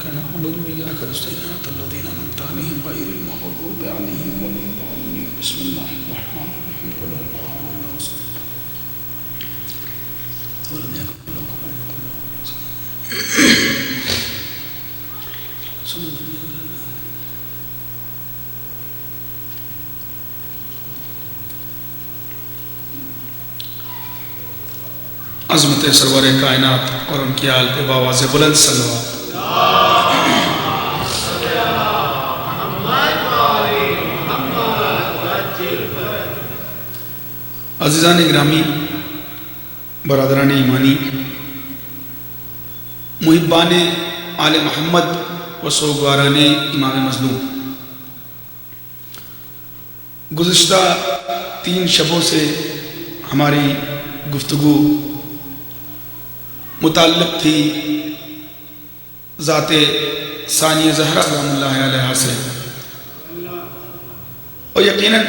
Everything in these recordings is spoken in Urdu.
نعبد وإياك نستعين صراط الذين أنعمت عليهم غير المغضوب عليهم ولا الضالين بسم الله الرحمن الرحيم قل هو الله أحد ولم يكن له كفوا أحد عظمت سرور کائنات اور ان کی آل پہ باواز بلند صلوات۔ عزیزان گرامی، برادران ایمانی، محبان آل محمد و سوگواران امام مظلوم، گزشتہ 3 شبوں سے ہماری گفتگو متعلق تھی ذات ثانیہ زہرا سلام اللہ علیہ سے، اور یقیناً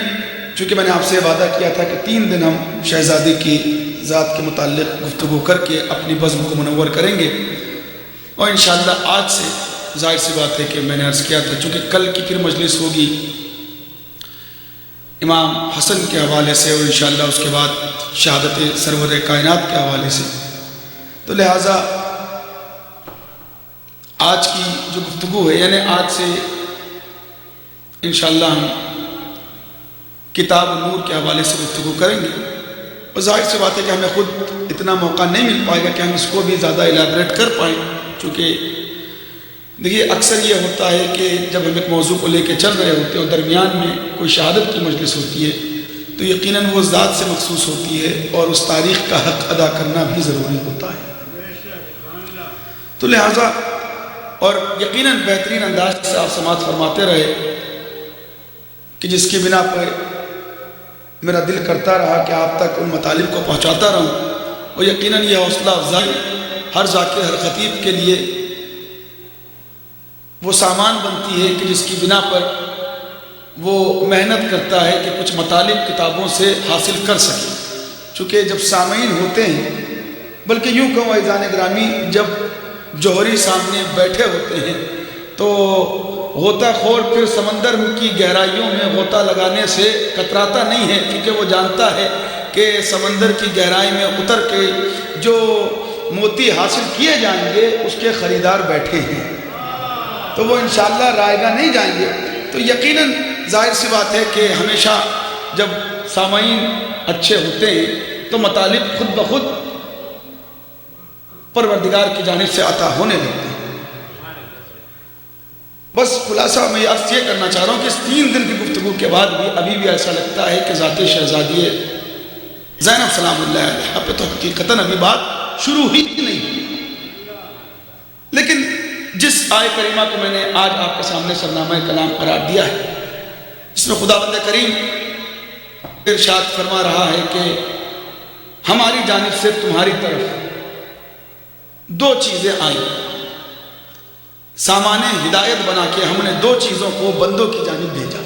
چونکہ میں نے آپ سے وعدہ کیا تھا کہ 3 دن ہم شہزادی کی ذات کے متعلق گفتگو کر کے اپنی بزم کو منور کریں گے، اور انشاءاللہ آج سے ظاہر سی بات ہے کہ میں نے عرض کیا تھا چونکہ کل کی پھر مجلس ہوگی امام حسن کے حوالے سے اور انشاءاللہ اس کے بعد شہادت سرور کائنات کے حوالے سے، تو لہٰذا آج کی جو گفتگو ہے یعنی آج سے انشاءاللہ ہم کتاب نور کے حوالے سے گفتگو کریں گے، اور ظاہر سی بات ہے کہ ہمیں خود اتنا موقع نہیں مل پائے گا کہ ہم اس کو بھی زیادہ ایلیبریٹ کر پائیں، چونکہ دیکھیے اکثر یہ ہوتا ہے کہ جب ہم ایک موضوع کو لے کے چل رہے ہوتے ہیں اور درمیان میں کوئی شہادت کی مجلس ہوتی ہے تو یقیناً وہ ذات سے مخصوص ہوتی ہے اور اس تاریخ کا حق ادا کرنا بھی ضروری ہوتا ہے، تو لہٰذا اور یقیناً بہترین انداز سے آپ سماعت فرماتے رہے کہ جس کی بنا پر میرا دل کرتا رہا کہ آپ تک ان مطالب کو پہنچاتا رہوں، اور یقیناً یہ حوصلہ افزائی ہر ذاکر ہر خطیب کے لیے وہ سامان بنتی ہے کہ جس کی بنا پر وہ محنت کرتا ہے کہ کچھ مطالب کتابوں سے حاصل کر سکے، چونکہ جب سامعین ہوتے ہیں بلکہ یوں کہوں عزیزان گرامی جب جوہری سامنے بیٹھے ہوتے ہیں تو غوطہ خور پھر سمندر کی گہرائیوں میں غوطہ لگانے سے کتراتا نہیں ہے، کیونکہ وہ جانتا ہے کہ سمندر کی گہرائی میں اتر کے جو موتی حاصل کیے جائیں گے اس کے خریدار بیٹھے ہیں، تو وہ انشاءاللہ رائے گاہ نہیں جائیں گے، تو یقیناً ظاہر سی بات ہے کہ ہمیشہ جب سامعین اچھے ہوتے ہیں تو مطالب خود بخود پروردگار کی جانب سے عطا ہونے لگتے ہیں۔ بس خلاصہ میں عرض یہ کرنا چاہ رہا ہوں کہ اس 3 دن کی گفتگو کے بعد بھی ابھی بھی ایسا لگتا ہے کہ ذات شہزادی زینب سلام اللہ علیہ پہ تو حقیقتاً ابھی بات شروع ہی نہیں، لیکن جس آیہ کریمہ کو میں نے آج آپ کے سامنے سرنامہ کلام قرار دیا ہے اس میں خداوند کریم ارشاد فرما رہا ہے کہ ہماری جانب سے تمہاری طرف 2 چیزیں آئیں، سامان ہدایت بنا کے ہم نے 2 چیزوں کو بندوں کی جانب بھیجا،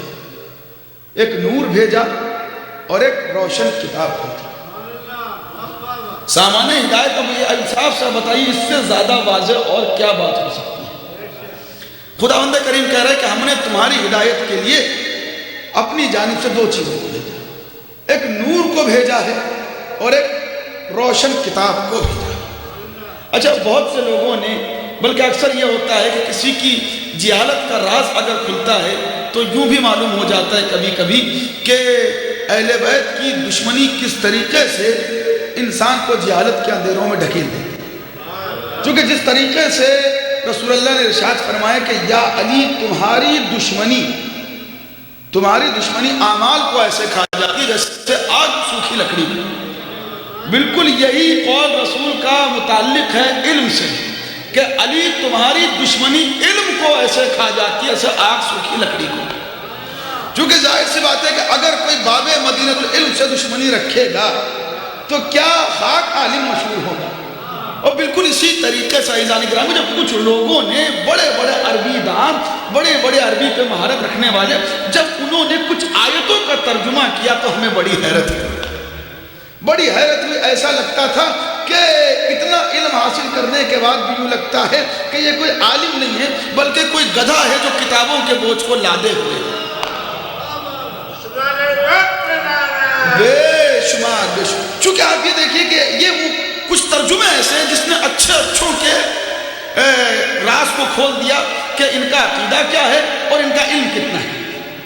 ایک نور بھیجا اور ایک روشن کتاب بھیجا۔ سامان ہدایت اب یہ انصاف سے بتائیے اس سے زیادہ واضح اور کیا بات ہو سکتی ہے؟ خداوند کریم کہہ رہا ہے کہ ہم نے تمہاری ہدایت کے لیے اپنی جانب سے 2 چیزوں کو بھیجا، ایک نور کو بھیجا ہے اور ایک روشن کتاب کو بھیجا۔ اچھا بہت سے لوگوں نے بلکہ اکثر یہ ہوتا ہے کہ کسی کی جہالت کا راز اگر کھلتا ہے تو یوں بھی معلوم ہو جاتا ہے کبھی کبھی کہ اہل بیت کی دشمنی کس طریقے سے انسان کو جہالت کے اندھیروں میں ڈھکیل دیتی ہے، چونکہ جس طریقے سے رسول اللہ نے ارشاد فرمایا کہ یا علی تمہاری دشمنی اعمال کو ایسے کھا جاتی ہے جیسے آگ سوکھی لکڑی میں، بالکل یہی قول رسول کا متعلق ہے علم سے کہ علی تمہاری دشمنی علم کو ایسے کھا جاتی ہے جیسے آگ سوکھی لکڑی کو، چونکہ ظاہر سی بات ہے کہ اگر کوئی باب مدینہ العلم سے دشمنی رکھے گا تو کیا خاک عالم مشہور ہوگا، اور بالکل اسی طریقے سے عزیزان گرامی جب کچھ لوگوں نے بڑے بڑے عربی دان بڑے بڑے عربی پہ مہارت رکھنے والے جب انہوں نے کچھ آیتوں کا ترجمہ کیا تو ہمیں بڑی حیرت ہوئی، ایسا لگتا تھا کہ اتنا علم حاصل کرنے کے بعد بھی یوں لگتا ہے کہ یہ کوئی عالم نہیں ہے بلکہ کوئی گدھا ہے جو کتابوں کے بوجھ کو لادے ہوئے ہے۔ بے شمار چونکہ آپ یہ دیکھیے کہ یہ وہ کچھ ترجمے ایسے ہیں جس نے اچھوں کے راز کو کھول دیا کہ ان کا عقیدہ کیا ہے اور ان کا علم کتنا ہے۔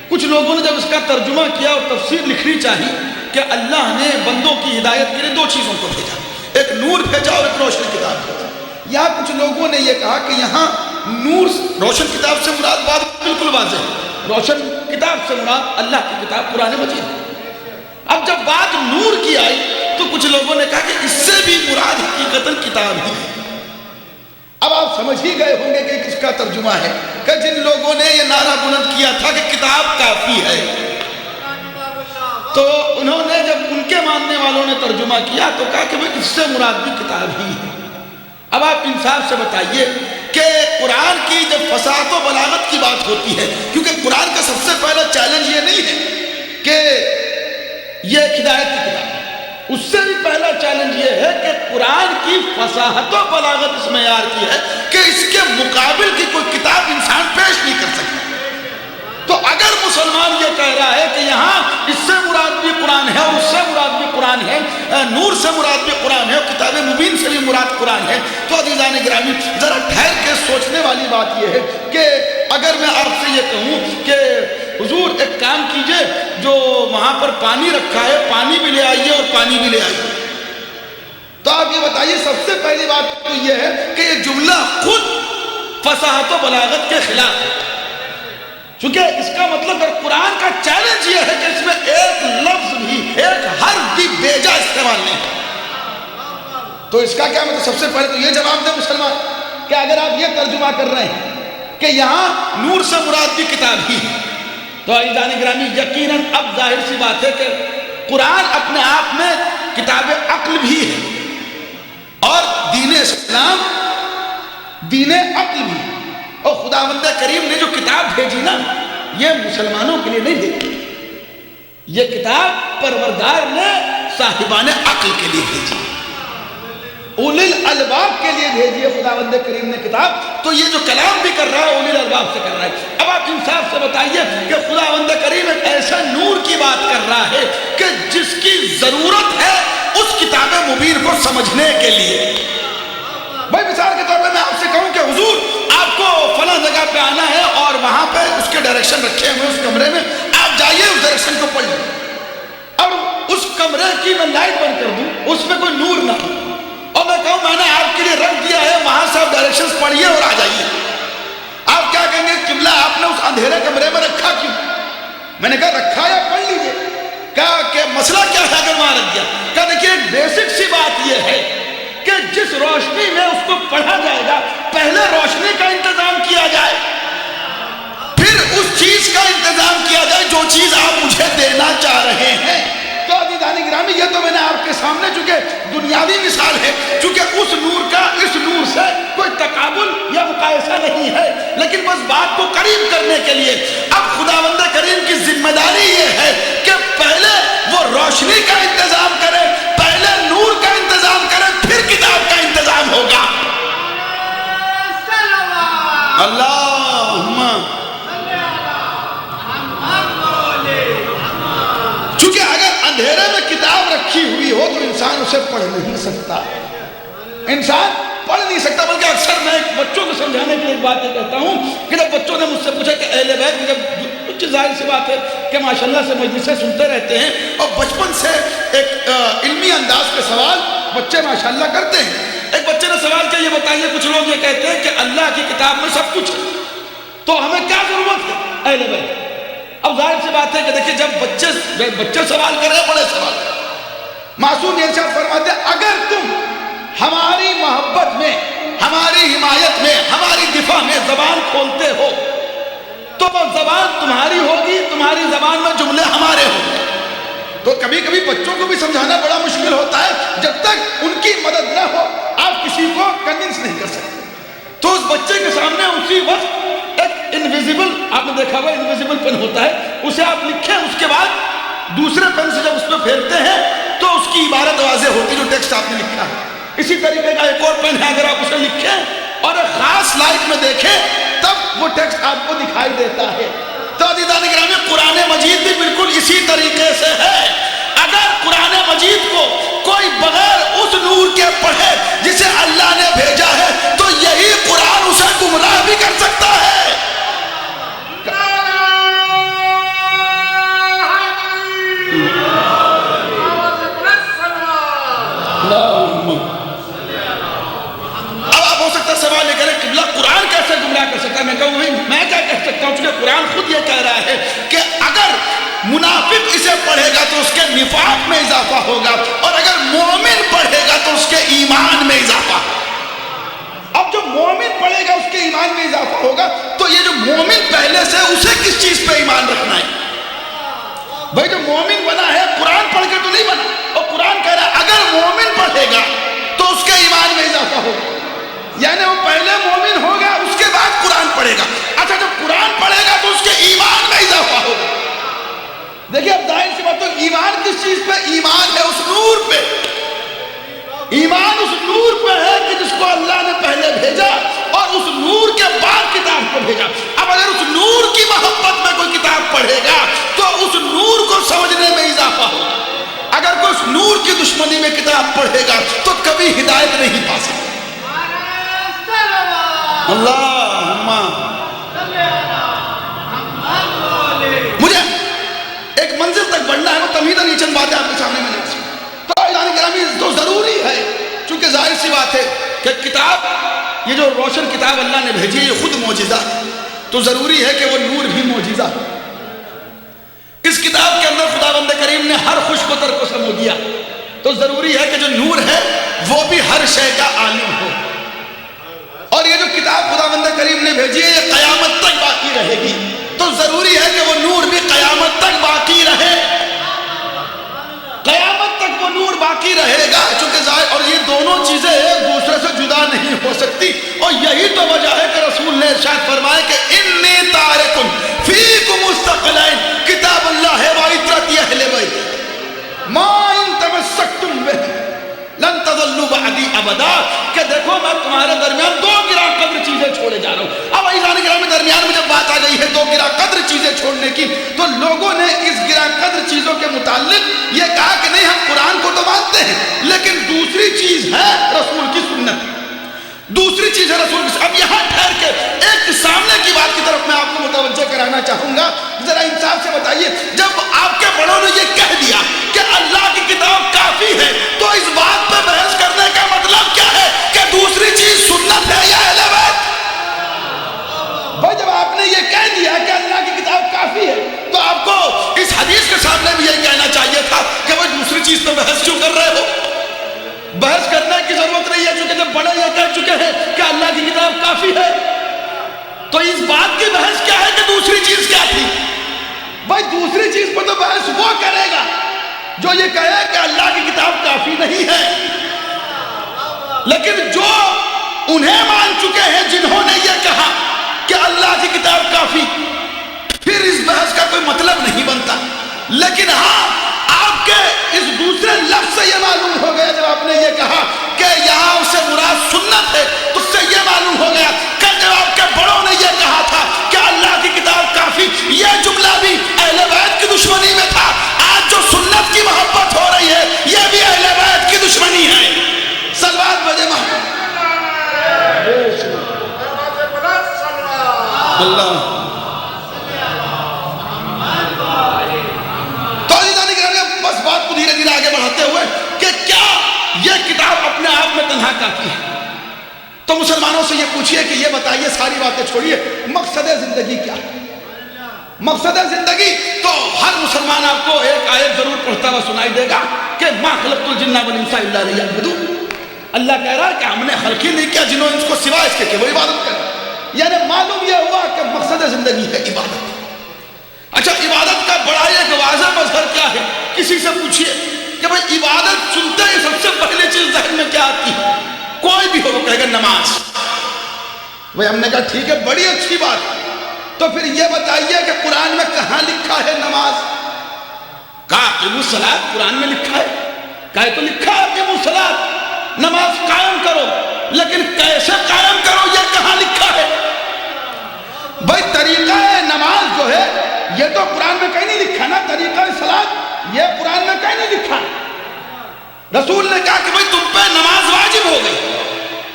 کچھ لوگوں نے جب اس کا ترجمہ کیا اور تفسیر لکھنی چاہی کہ اللہ نے بندوں کی ہدایت کے لیے دو چیزوں کو بھیجا، ایک نور بھیجا اور ایک روشن کتاب بھیجا۔ یہاں کچھ لوگوں نے یہ کہا کہ یہاں نور روشن کتاب سے مراد بات بالکل واضح ہے، روشن کتاب سے مراد اللہ کی کتاب قرآن مجید ہے۔ اب جب بات نور کی آئی تو کچھ لوگوں نے کہا کہ اس سے بھی مراد حقیقتاً کتاب ہی ہے۔ اب آپ سمجھ ہی گئے ہوں گے کہ کس کا ترجمہ ہے کہ جن لوگوں نے یہ نعرہ بلند کیا تھا کہ کتاب کافی ہے، تو انہوں نے جب ان کے ماننے والوں نے ترجمہ کیا تو کہا کہ اس سے مراد بھی کتاب ہی ہے۔ اب آپ انصاف سے بتائیے کہ قرآن کی جب فصاحت و بلاغت کی بات ہوتی ہے، کیونکہ قرآن کا سب سے پہلا چیلنج یہ نہیں ہے کہ یہ ہدایت کی کتاب ہے، اس سے بھی پہلا چیلنج یہ ہے کہ قرآن کی فصاحت و بلاغت اس معیار کی ہے کہ اس کے مقابل کی کوئی کتاب انسان پیش نہیں کر سکتا۔ تو اگر مسلمان یہ کہہ رہا ہے کہ یہاں اس سے مراد بھی قرآن ہے اور اس سے مراد بھی قرآن ہے، نور سے مراد بھی قرآن ہے اور کتاب مبین سے بھی مراد قرآن ہے، تو عزیزان گرامی ذرا ٹھہر کے سوچنے والی بات یہ ہے کہ اگر میں آپ سے یہ کہوں کہ حضور ایک کام کیجئے، جو وہاں پر پانی رکھا ہے پانی بھی لے آئیے اور پانی بھی لے آئیے، تو آپ یہ بتائیے سب سے پہلی بات تو یہ ہے کہ یہ جملہ خود فصاحت و بلاغت کے خلاف ہے، چونکہ اس کا مطلب اور قرآن کا چیلنج یہ ہے کہ اس میں ایک لفظ بھی، ایک حرف بھی بیجا استعمال نہیں ہے۔ تو اس کا کیا مطلب؟ سب سے پہلے تو یہ جواب دیں مسلمان کہ اگر آپ یہ ترجمہ کر رہے ہیں کہ یہاں نور سے مراد بھی کتاب ہی ہے، تو عزیزان گرامی یقیناً اب ظاہر سی بات ہے کہ قرآن اپنے آپ میں کتاب عقل بھی ہے اور دین اسلام دین عقل بھی ہے، اور خداوند کریم نے جو کتاب بھیجی نا یہ مسلمانوں کے لیے نہیں بھیجی، یہ کتاب پروردگار نے صاحبان عقل کے لیے بھیجی، اولی الالباب کے لیے بھیجی ہے خداوند کریم نے کتاب۔ تو یہ جو کلام بھی کر رہا ہے اولی الالباب سے کر رہا ہے۔ اب آپ انصاف سے بتائیے کہ خداوند کریم ایک ایسا نور کی بات کر رہا ہے کہ جس کی ضرورت ہے اس کتاب مبین کو سمجھنے کے لیے۔ بھائی مثال کے طور پہ میں آپ سے کہوں کہ حضور آپ کو فلاں جگہ پہ آنا ہے اور وہاں پہ اس کے ڈائریکشن رکھے ہوئے اس کمرے میں، آپ جائیے اس ڈائریکشن کو پڑھ لیں، اور اس کمرے کی میں لائٹ بند کر دوں، اس میں کوئی نور نہ ہو، اور میں کہوں میں نے آپ کے لیے رکھ دیا ہے وہاں سے آپ ڈائریکشنز پڑھیے اور آ جائیے، آپ کیا کہیں گے قبلہ آپ نے اس اندھیرے کمرے میں رکھا کیوں؟ میں نے کہا رکھا یا پڑھ لیجیے۔ کہا کہ مسئلہ کیا ہے اگر وہاں رکھ دیا؟ کہا دیکھیے بیسک سی بات یہ ہے کہ جس روشنی میں اس کو پڑھا جائے گا پہلے روشنی کا انتظام کیا جائے، پھر اس چیز کا انتظام کیا جائے جو چیز آپ مجھے دینا چاہ رہے ہیں۔ تو عزیزان گرامی یہ تو میں نے آپ کے سامنے چونکہ دنیاوی مثال ہے، چونکہ اس نور کا اس نور سے کوئی تقابل یا مقایسہ نہیں ہے، لیکن بس بات کو قریب کرنے کے لیے اب خداوند کریم کی ذمہ داری یہ ہے کہ پہلے وہ روشنی کا انتظام کرے، پہلے نور کا انتظام کرے، پھر کتاب کا انتظام ہوگا۔ اللہم چونکہ اگر اندھیرے میں کتاب رکھی ہوئی ہو تو انسان اسے پڑھ نہیں سکتا، انسان پڑھ نہیں سکتا۔ بلکہ اکثر میں بچوں کو سمجھانے کے لیے ایک بات یہ کہتا ہوں کہ جب بچوں نے مجھ سے پوچھا کہ اہل بیت، جب کچھ ظاہر سی بات ہے کہ ماشاءاللہ سے مجلسیں سنتے رہتے ہیں اور بچپن سے ایک علمی انداز کے سوال بچے ماشاءاللہ کرتے ہیں۔ ایک بچے نے سوال کیا یہ بتائیے کچھ لوگ یہ کہتے ہیں کہ اللہ کی کتاب میں سب کچھ ہے تو ہمیں کیا ضرورت ہے اہل بیت؟ اب ظاہر سی بات ہے کہ دیکھیں جب بچے سوال کر رہے ہیں بڑے سوال کر رہے ہیں، معصوم ارشاد فرماتے ہیں اگر تم ہماری محبت میں، ہماری حمایت میں، ہماری دفاع میں زبان کھولتے ہو تو وہ زبان تمہاری ہوگی، تمہاری زبان میں جملے ہمارے ہوں گے۔ تو کبھی کبھی بچوں کو بھی سمجھانا بڑا مشکل ہوتا ہے، جب تک ان کی مدد نہ ہو آپ کسی کو کنونس نہیں کر سکتے۔ تو اس بچے کے سامنے اسی وقت ایک انویزیبل، آپ نے دیکھا ہوا انویزیبل پین ہوتا ہے، اسے آپ لکھیں، اس کے بعد دوسرے پین سے جب اس پہ پھیرتے ہیں تو اس کی عبارت واضح ہوتی ہے جو ٹیکسٹ آپ نے لکھا ہے۔ اسی طریقے کا ایک اور پین ہے، اگر آپ اسے لکھیں اور ایک خاص لائٹ میں دیکھیں تب وہ ٹیکسٹ آپ کو دکھائی دیتا ہے۔ تو عزیزان گرامی، قرآن مجید بھی بالکل اسی طریقے سے ہے۔ اگر قرآن مجید کو کوئی بغیر اس نور کے پڑھے جسے اللہ نے بھیجا ہے تو یہی قرآن اسے گمراہ بھی کر سکتا ہے۔ اب آپ ہو سکتا ہے سوال یہ کریں قبلہ قرآن کیسے گمراہ کر سکتا ہے؟ میں کہوں میں کیا کہہ سکتا ہوں، چونکہ قرآن خود یہ کہہ رہا ہے کہ اگر منافق اسے پڑھے گا تو اس کے نفاق میں اضافہ ہوگا، اور اگر مومن پڑھے گا تو اس کے ایمان میں اضافہ ہوگا۔ اب جو مومن پڑھے گا اس کے ایمان میں اضافہ ہوگا، تو یہ جو مومن پہلے سے اسے کس چیز پہ ایمان رکھنا ہے؟ بھائی جو مومن بنا ہے قرآن پڑھ کے تو نہیں بنا، اور قرآن کہہ رہا ہے اگر مومن پڑھے گا تو اس کے ایمان میں اضافہ ہوگا، یعنی وہ پہلے مومن ہوگا اس کے بعد قرآن پڑھے گا۔ اچھا جب قرآن پڑھے گا تو اس کے ایمان میں اضافہ ہوگا۔ دیکھیں اب ظاہر سی بات، تو ایمان کس چیز پہ؟ ایمان ہے اس نور پہ، ایمان اس نور پہ ہے کہ جس کو اللہ نے پہلے بھیجا اور اس نور کے بعد کتاب کو بھیجا۔ اب اگر اس نور کی محبت میں کوئی کتاب پڑھے گا تو اس نور کو سمجھنے میں اضافہ ہوگا۔ اگر کوئی اس نور کی دشمنی میں کتاب پڑھے گا تو کبھی ہدایت نہیں پا سکتا۔ اللہم مجھے ایک منزل تک بڑھنا ہے، وہ تمہیداً یہ چند باتیں آپ کے سامنے میں نہیں۔ تو اعلان گرامی تو ضروری ہے، چونکہ ظاہر سی بات ہے کہ کتاب، یہ جو روشن کتاب اللہ نے بھیجی ہے یہ خود معجزہ ہے، تو ضروری ہے کہ وہ نور بھی معجزہ ہے۔ اس کتاب کے اندر خداوند کریم نے ہر خوش کو تر کو سمو دیا، تو ضروری ہے کہ جو نور ہے وہ بھی ہر شے کا عالم ہو، اور یہ جو کتاب خداوند کریم نے بھیجی ہے یہ قیامت تک باقی رہے گی، تو ضروری ہے کہ وہ نور بھی قیامت تک باقی رہے، قیامت تک وہ نور باقی رہے گا، چونکہ ظاہر، اور یہ دونوں چیزیں ایک دوسرے سے جدا نہیں ہو سکتی، اور یہی تو وجہ ہے کہ رسول نے ارشاد فرمایا کہ انی تارکن فیکم مستقلین کتاب اللہ و عطرت اہل بیت ما ان تمسکتم بہ لن تضلوا بعدی ابدا، کہ دیکھو میں تمہارے درمیان دو گراں قدر چیزیں چھوڑے جا رہا ہوں۔ اب ایزان گراں میں درمیان میں جب بات آ گئی ہے دو گراں قدر چیزیں چھوڑنے کی، تو لوگوں نے اس گراں قدر چیزوں کے متعلق یہ کہا کہ نہیں ہم قرآن کو تو مانتے ہیں لیکن دوسری چیز ہے رسول کی سنت، دوسری چیز ہے رسول کی۔ اب یہاں ٹھہر کے ایک سامنے کی بات کی طرف میں آپ کو متوجہ کرانا چاہوں گا، ذرا انصاف سے بتائیے، جب آپ کے بڑوں نے یہ کہہ دیا کہ اللہ کی کتاب کافی ہے تو اس بات پہ بحث کرنے کا مطلب کیا ہے کہ دوسری چیز سنت ہے یا اہل بیت؟ بھائی جب آپ نے یہ کہہ دیا کہ اللہ کی کتاب کافی ہے تو آپ کو اس حدیث کے سامنے بھی یہ کہنا چاہیے تھا کہ وہ دوسری چیز پہ بحث کیوں کر رہے ہو؟ بحث کرنے کی ضرورت نہیں ہے، چونکہ جب بڑے یہ کہہ چکے ہیں کہ اللہ کی کتاب کافی ہے تو اس بات کی بحث کیا ہے کہ دوسری چیز کیا تھی؟ بھائی دوسری چیز پر تو بحث وہ کرے گا جو یہ کہے کہ اللہ کی کتاب کافی نہیں ہے، لیکن جو انہیں مان چکے ہیں جنہوں نے یہ کہا کہ اللہ کی کتاب کافی، پھر اس بحث کا کوئی مطلب نہیں بنتا۔ لیکن ہاں آپ کے اس دوسرے لفظ سے یہ معلوم ہو گیا، جب آپ نے یہ کہا کہ یہاں اسے مراد سنت ہے تو اس سے یہ معلوم ہو گیا کہ جب آپ کے بڑوں نے یہ کہا تھا کہ اللہ کی کتاب کافی، یہ جملہ بھی اہل بیت کی دشمنی میں تھا، آج جو سنت کی محبت ہو رہی ہے یہ بھی اہل بیت کی دشمنی ہے۔ صلوات بجے محمد اللہ۔ بس بات کو دھیرے دھیرے آگے بڑھاتے ہوئے کہ کیا یہ کتاب اپنے آپ میں تنہا کافی ہے؟ تو مسلمانوں سے یہ پوچھئے کہ یہ بتائیے، ساری باتیں چھوڑیے، مقصد زندگی کیا ہے؟ مقصد زندگی تو ہر مسلمان آپ کو ایک آیت ضرور پڑھتا ہوا سنائی دے گا کہ ما خلقت الجن والانس الا لیعبدون۔ اللہ کہہ رہا ہے کہ ہم نے خلق ہی نہیں کیا جنوں انس کو سوائے اس کے کہ وہ عبادت کریں، یعنی معلوم یہ ہوا کہ مقصد زندگی ہے عبادت۔ اچھا عبادت کا بڑا ایک واضح مظہر کیا ہے؟ کسی سے پوچھئے کہ بھئی عبادت سنتے ہی سب سے پہلے چیز ذہن میں کیا آتی ہے؟ کوئی بھی ہو وہ کہے گا نماز۔ بھئی ہم نے کہا ٹھیک ہے، بڑی اچھی بات، تو پھر یہ بتائیے کہ قرآن میں کہاں لکھا ہے نماز؟ کہا اقیموا الصلاۃ، قرآن میں لکھا ہے؟ کہا تو لکھا ہے اقیموا الصلاۃ، نماز قائم کرو، لیکن کیسے قائم کرو یہ کہاں لکھا ہے؟ بھائی طریقہ نماز جو ہے یہ تو قرآن میں کہیں نہیں لکھا نا، طریقہ صلاۃ یہ قرآن میں کہیں نہیں لکھا۔ رسول نے کہا کہ بھائی تم پہ نماز واجب ہو گئی،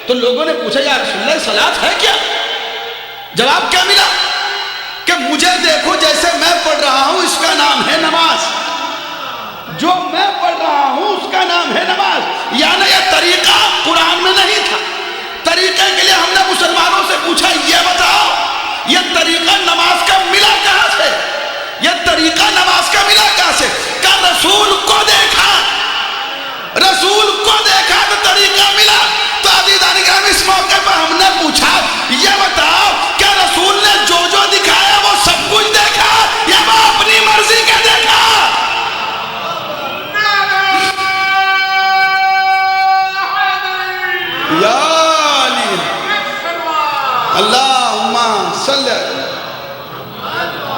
تو لوگوں نے پوچھا یا رسول اللہ صلاۃ ہے کیا؟ جواب کیا ملا کہ مجھے دیکھو جیسے میں پڑھ رہا ہوں اس کا نام ہے نماز، جو میں پڑھ رہا ہوں اس کا نام ہے نماز۔ یعنی یہ طریقہ قرآن میں نہیں تھا۔ طریقے کے لیے ہم نے مسلمانوں سے پوچھا یہ بتاؤ یہ طریقہ نماز کا ملا کہاں سے؟ یہ طریقہ نماز کا ملا کہاں سے؟ کہ رسول کو دیکھا، رسول کو دیکھا تو طریقہ ملا۔ تو عزیزان کرام اس موقع پر ہم نے پوچھا یہ بتاؤ کیا رسول نے جو دکھایا وہ سب کچھ دیکھا یا وہ اپنی مرضی کا دیکھا؟ یا علی اللہم صلی۔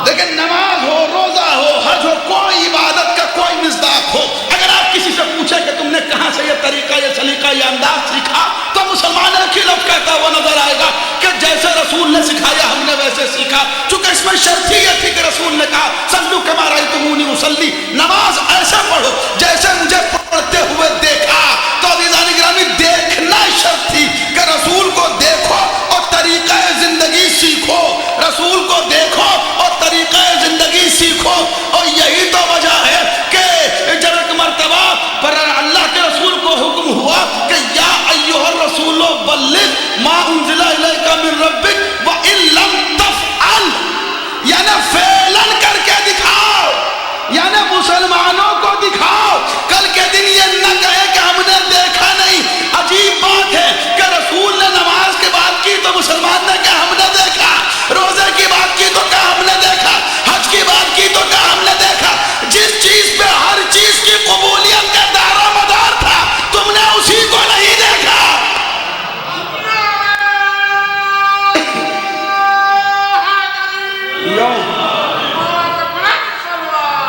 لیکن نماز ہو، روزہ ہو، حج ہو، کوئی عبادت کا کوئی مصداق ہو، اگر آپ کسی سے پوچھے کہ تم نے کہاں سے یہ طریقہ، یہ سلیقہ، یہ انداز سیکھا، تو مسلمان ایک ہی لفظ کہتا ہوا نظر آئے گا کہ جیسے رسول نے سکھایا ہم نے ویسے سیکھا۔ چونکہ اس میں شرط ہی یہ تھی کہ رسول نے کہا صلو کما رأیتمونی اصلی، نماز ایسے پڑھو جیسے مجھے پڑھتے ہوئے دیکھا۔ تو عزیزان گرامی دیکھنا شرط تھی کہ رسول کو دیکھو اور طریقہ زندگی سیکھو، رسول کو دیکھو اور طریقہ زندگی سیکھو۔ اور یہی تو وجہ ہے کہ جب ایک مرتبہ پر اللہ کے رسول کو حکم ہوا کہ یا ایھا الرسول بلغ ما انزل الیک من ربک وان لم تفعل، یعنی فعلاً کر کے دکھاؤ، یعنی مسلمانوں کو دکھاؤ۔ کل کے دن یہ نہ کہے کہ ہم نے دیکھا نہیں۔ عجیب بات ہے کہ رسول نے نماز کی بات کی تو مسلمان نے کہا ہم نے دیکھا، روزے کی بات کی تو کہا ہم نے دیکھا، حج کی بات کی تو کہا ہم نے دیکھا۔ جس چیز پہ ہر چیز کی قبولیت کا دار و مدار تھا تم نے اسی کو نہیں دیکھا۔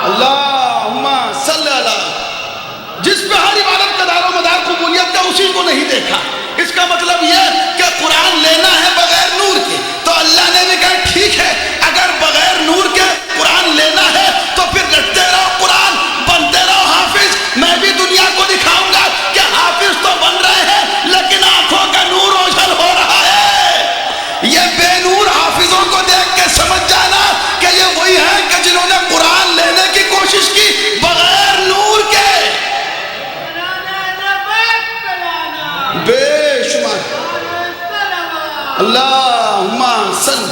اللہم صلی اللہ، جس پہ ہر عبادت کا دار و مدار قبولیت کا اسی کو نہیں دیکھا۔ اس کا مطلب یہ کہ قرآن لینا ہے بغیر نور کے، تو اللہ نے بھی کہا ٹھیک ہے اگر بغیر نور کے قرآن لینا ہے تو پھر رٹتے رہو قرآن، بنتے رہو حافظ۔ میں بھی دنیا کو دکھاؤں گا کہ حافظ تو بن رہے ہیں لیکن آنکھوں کا نور اوجھل ہو رہا ہے۔ یہ بے نور حافظوں کو دیکھ کے سمجھ جانا کہ یہ وہی ہیں کہ جنہوں نے قرآن لینے کی کوشش کی بغیر نور کے۔ بے شمار اللہم صلی۔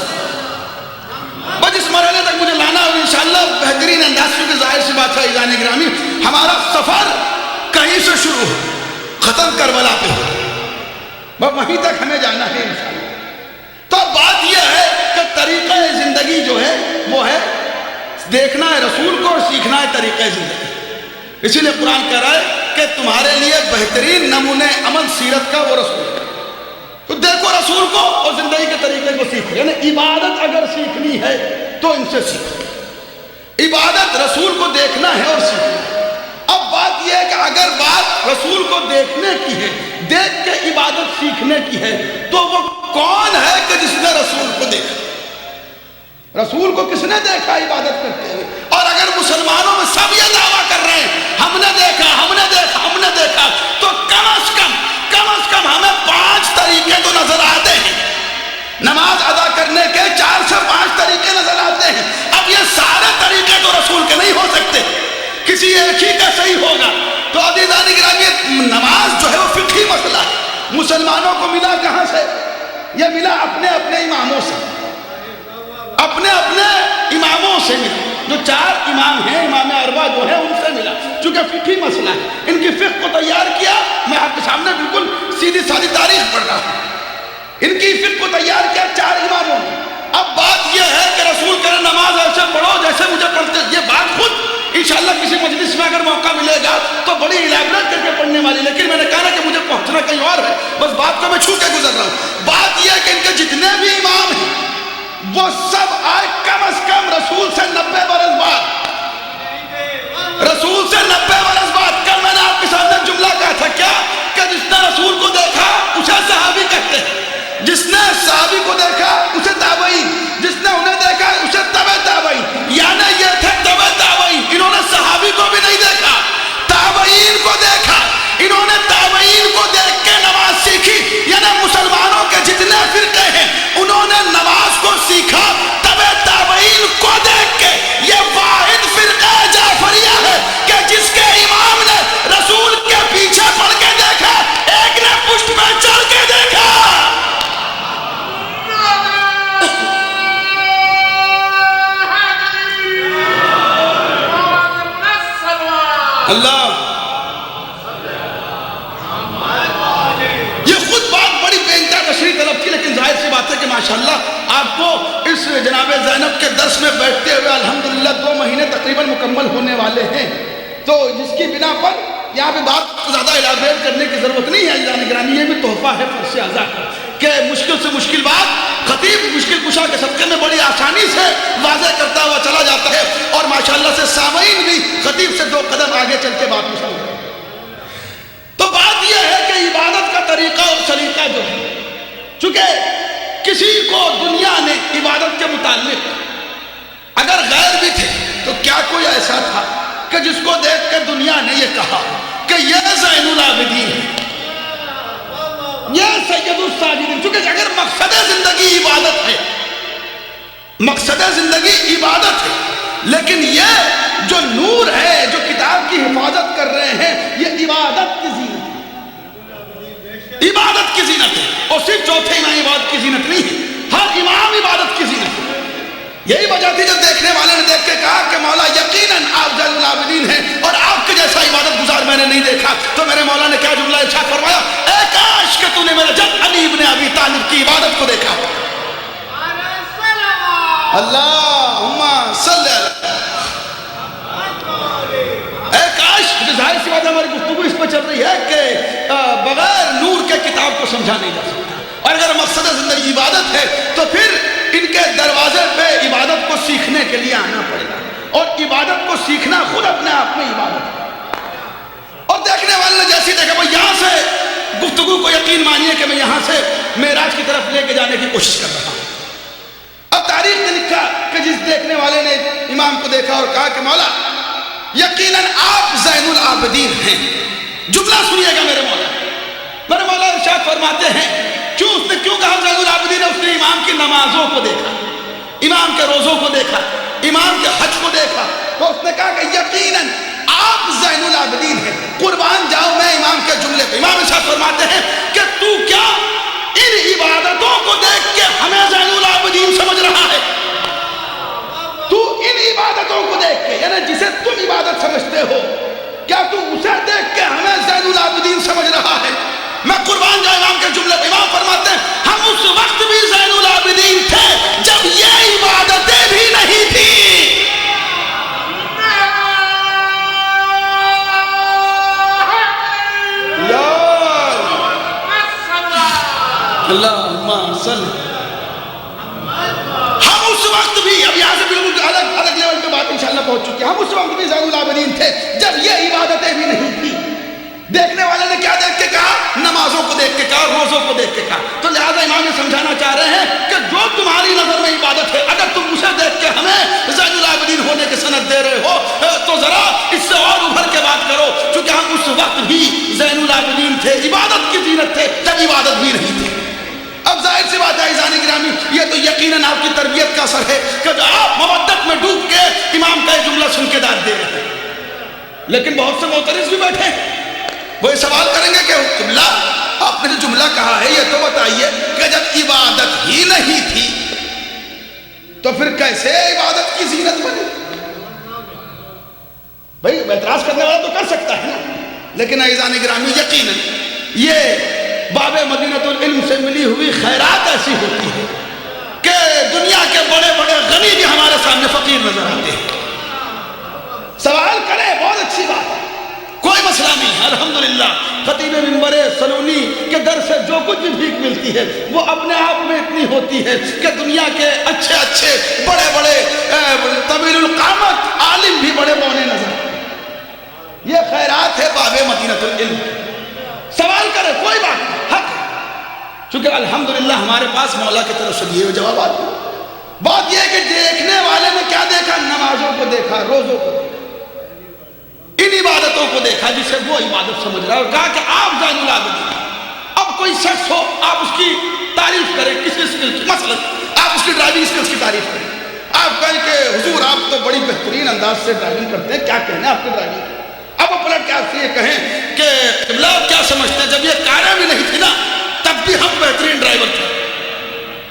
بس اس مرحلے تک مجھے لانا اور انشاءاللہ بہترین انداز، کیونکہ ظاہر سی بات ہے عزیزان گرامی ہمارا سفر کہیں سے شروع ہو ختم کربلا پہ ہو، وہیں تک ہمیں جانا ہے انشاءاللہ۔ تو بات یہ ہے کہ طریقہ زندگی جو ہے وہ ہے دیکھنا ہے رسول کو اور سیکھنا ہے طریقہ زندگی۔ اسی لیے قرآن کہہ رہا ہے کہ تمہارے لیے بہترین نمونے عمل سیرت کا وہ رسول ہے۔ تو دیکھو رسول کو اور زندگی کے طریقے کو سیکھو، یعنی عبادت اگر سیکھنی ہے تو ان سے سیکھو۔ عبادت رسول کو دیکھنا ہے اور سیکھنا ہے۔ اب بات یہ ہے کہ اگر بات رسول کو دیکھنے کی ہے، دیکھ کے عبادت سیکھنے کی ہے، تو وہ کون ہے کہ جس نے رسول کو دیکھا؟ رسول کو کس نے دیکھا عبادت کرتے ہوئے؟ اور اگر مسلمانوں میں سب یہ دعویٰ کر رہے ہیں ہم نے دیکھا، ہم نے دیکھا، ہم نے دیکھا، تو کم از کم ہمیں 5 طریقے تو نظر آتے ہیں۔ نماز ادا کرنے کے 4 سے 5 طریقے نظر آتے ہیں۔ اب یہ سارے طریقے تو رسول کے نہیں ہو سکتے، کسی ایک ہی کا صحیح ہوگا۔ تو عزیزان گرامی نماز جو ہے وہ فقہی مسئلہ ہے۔ مسلمانوں کو ملا کہاں سے؟ یہ ملا اپنے اپنے اماموں سے، اپنے اپنے اماموں سے ملا۔ جو 4 امام ہیں، امام اربعہ جو ہیں ان سے ملا، چونکہ فقہی مسئلہ ہے۔ ان کی فقہ کو تیار کیا، میں آپ کے سامنے بالکل سیدھی سادھی تاریخ پڑھ رہا ہوں۔ ان کی فقہ کو تیار کیا 4 اماموں نے۔ اب بات یہ ہے کہ رسول کرے نماز ایسے پڑھو جیسے مجھے پڑھتے، یہ بات خود انشاءاللہ کسی مجلس میں اگر موقع ملے گا تو بڑی الیبریٹ کر کے پڑھنے والی، لیکن میں نے کہا نا کہ مجھے پہنچنا کہیں اور ہے، بس بات کو میں چھو کے گزر رہا ہوں۔ بات یہ ہے کہ ان کے جتنے بھی امام ہیں وہ سب آئے کم از کم رسول سے 90 برس بعد، رسول سے 90 برس بعد۔ کل میں نے آپ کے سامنے جملہ کہا تھا کیا کہ جس نے رسول سیکھا تب تابعین کو دیکھ کے۔ یہ واحد فرقہ جعفریہ ہے کہ جس کے امام نے رسول کے پیچھے پڑھ کے دیکھا، ایک نے پشت پہ چڑھ کے دیکھا۔ اللہ یہ خود بات بڑی بے انتہا تشریح طلب تھی، لیکن ظاہر سی بات ہے کہ ماشاءاللہ آپ کو اس جناب زینب کے درس میں بیٹھتے ہوئے الحمدللہ 2 مہینے تقریباً مکمل ہونے والے ہیں، تو جس کی بنا پر یہاں پہ بات کو زیادہ الیبریٹ کرنے کی ضرورت نہیں ہے۔ عزیزان گرامی، یہ بھی تحفہ ہے فرش اعضا کا کہ مشکل سے مشکل بات خطیب مشکل کشا کے صدقے میں بڑی آسانی سے واضح کرتا ہوا چلا جاتا ہے، اور ماشاءاللہ سے سامعین بھی خطیب سے 2 قدم آگے چل کے بات کو سمجھ رہے ہیں۔ تو بات یہ ہے کہ عبادت کا طریقہ اور سلیقہ جو ہے، چونکہ کسی کو دنیا نے عبادت کے متعلق اگر غیر بھی تھے تو کیا کوئی ایسا تھا کہ جس کو دیکھ کر دنیا نے یہ کہا کہ یہ زین العابدین ہے، یہ سید الساجدین؟ چونکہ اگر مقصد زندگی عبادت ہے، مقصد زندگی عبادت ہے، لیکن یہ جو نور ہے جو کتاب کی حفاظت کر رہے ہیں، یہ عبادت کی زینت ہے، عبادت کی زینت ہے، اور صرف چوتھے امام عبادت کی زینت نہیں ہے، ہر امام عبادت کی زینت ہے۔ یہی وجہ تھی جب دیکھنے والے نے دیکھ کے کہا کہ مولا یقیناً آپ زین العابدین ہیں، اور آپ کے جیسا عبادت گزار میں نے نہیں دیکھا۔ تو میرے مولا نے کیا جملہ ارشاد فرمایا، اے کاش کہ تو نے میرے جد علی ابن ابی طالب کی عبادت کو دیکھا۔ اللہم صلی اللہ، اے کاش، ظاہر سی بات ہے ہماری گفتگو اس پہ چل رہی ہے کہ بغیر نور کے کتاب کو سمجھا نہیں جا سکتا، اور اگر مقصد زندگی عبادت ہے تو پھر ان کے دروازے پہ عبادت کو سیکھنے کے لیے آنا پڑے گا، اور عبادت کو سیکھنا خود اپنے آپ میں عبادت ہے۔ اور دیکھنے والے نے جیسی دیکھا، وہ یہاں سے گفتگو کو یقین مانیے کہ میں یہاں سے معراج کی طرف لے کے جانے کی کوشش کر رہا ہوں۔ اب تاریخ نے لکھا کہ جس دیکھنے والے نے امام کو دیکھا اور کہا کہ مولا یقیناً آپ زین العابدین ہیں، جملہ سنیے گا میرے مولا ارشاد فرماتے ہیں، اس نے کیوں کہا زین العابدین ہے؟ اس نے امام کی نمازوں کو دیکھا، امام کے روزوں کو دیکھا، امام کے حج کو دیکھا، تو اس نے کہا کہ یقیناً آپ زین العابدین ہیں۔ قربان جاؤ میں امام کے جملے پہ، امام ارشاد فرماتے ہیں کہ تو کیا ان عبادتوں کو دیکھ کے ہمیں زین العابدین سمجھ رہا ہے؟ تو ان عبادتوں کو دیکھ کے، یعنی جسے تم عبادت سمجھتے ہو، کیا تو اسے دیکھ کے ہمیں زین العابدین سمجھ رہا ہے؟ میں قربان جاؤ امام کے جملے پہ، امام فرماتے ہیں ہم اس وقت بھی زین العابدین تھے جب یہ عبادتیں بھی نہیں تھیں۔ اللہم صلی، ہم اس وقت بھی، اب یہاں سے بالکل الگ لیول پہ بات انشاءاللہ پہنچ چکی ہے، ہم اس وقت بھی زین العابدین تھے جب یہ عبادتیں بھی نہیں تھی۔ دیکھنے والے نے کیا دیکھ کے کہا؟ نمازوں کو دیکھ کے کہا، روزوں کو دیکھ کے کہا۔ تو لہذا امام یہ سمجھانا چاہ رہے ہیں کہ جو تمہاری نظر میں عبادت ہے، اگر تم اسے دیکھ کے ہمیں زین العابدین ہونے کی سند دے رہے ہو تو ذرا اس سے اور ابھر کے بات کرو، چونکہ ہم اس وقت بھی زین العابدین تھے، عبادت کی زینت تھے جب عبادت بھی نہیں تھی۔ اب ظاہر سی بات ہے عزیزان گرامی، یہ تو یقیناً آپ کی تربیت کا اثر ہے کہ آپ محبت میں ڈوب کے امام کا یہ جملہ سن کے داد دے رہے ہیں، لیکن بہت سے معترض بھی بیٹھے ہیں، وہ یہ سوال کریں گے کہ قبلہ آپ نے جو جملہ کہا ہے یہ تو بتائیے کہ جب عبادت ہی نہیں تھی تو پھر کیسے عبادت کی زینت بنی؟ بھائی اعتراض کرنے والا تو کر سکتا ہے نا، لیکن عزیزان گرامی یقیناً یہ باب مدینۃ العلم سے ملی ہوئی خیرات ایسی ہوتی ہے کہ دنیا کے بڑے بڑے غنی بھی ہمارے سامنے فقیر نظر آتے ہیں۔ سوال کرے بہت اچھی بات ہے، کوئی مسئلہ نہیں ہے، الحمدللہ خطیب منبر سلونی کے در سے جو کچھ بھی بھیک ملتی ہے وہ اپنے آپ میں اتنی ہوتی ہے کہ دنیا کے اچھے اچھے بڑے بڑے طویل القامت عالم بھی بڑے بونے نظر آتے ہیں۔ یہ خیرات ہے باب مدینۃ العلم۔ سوال کرے کوئی بات نہیں، حق ہے، چونکہ الحمدللہ ہمارے پاس مولا کی طرف سے دیے ہوئے جوابات ہیں۔ بات یہ ہے کہ دیکھنے والے نے کیا دیکھا؟ نمازوں کو دیکھا، روزوں کو دیکھا، ان عبادتوں کو دیکھا جسے وہ عبادت سمجھ رہا ہے، اور کہا کہ آپ زین العابدین۔ اب کوئی شخص ہو، آپ اس کی تعریف کریں کسی اسکل کی، مثلا آپ اس کی ڈرائیونگ اسکلس کی تعریف کریں، آپ کہیں کہ حضور آپ تو بڑی بہترین انداز سے ڈرائیونگ کرتے ہیں، کیا کہنا آپ کی ڈرائیونگ کا؟ اب وہ پلٹ کے آپ سے یہ کہیں کہ قبلہ کیا سمجھتے ہیں، جب یہ کاریں بھی نہیں تھی نا تب بھی ہم بہترین ڈرائیور تھے؟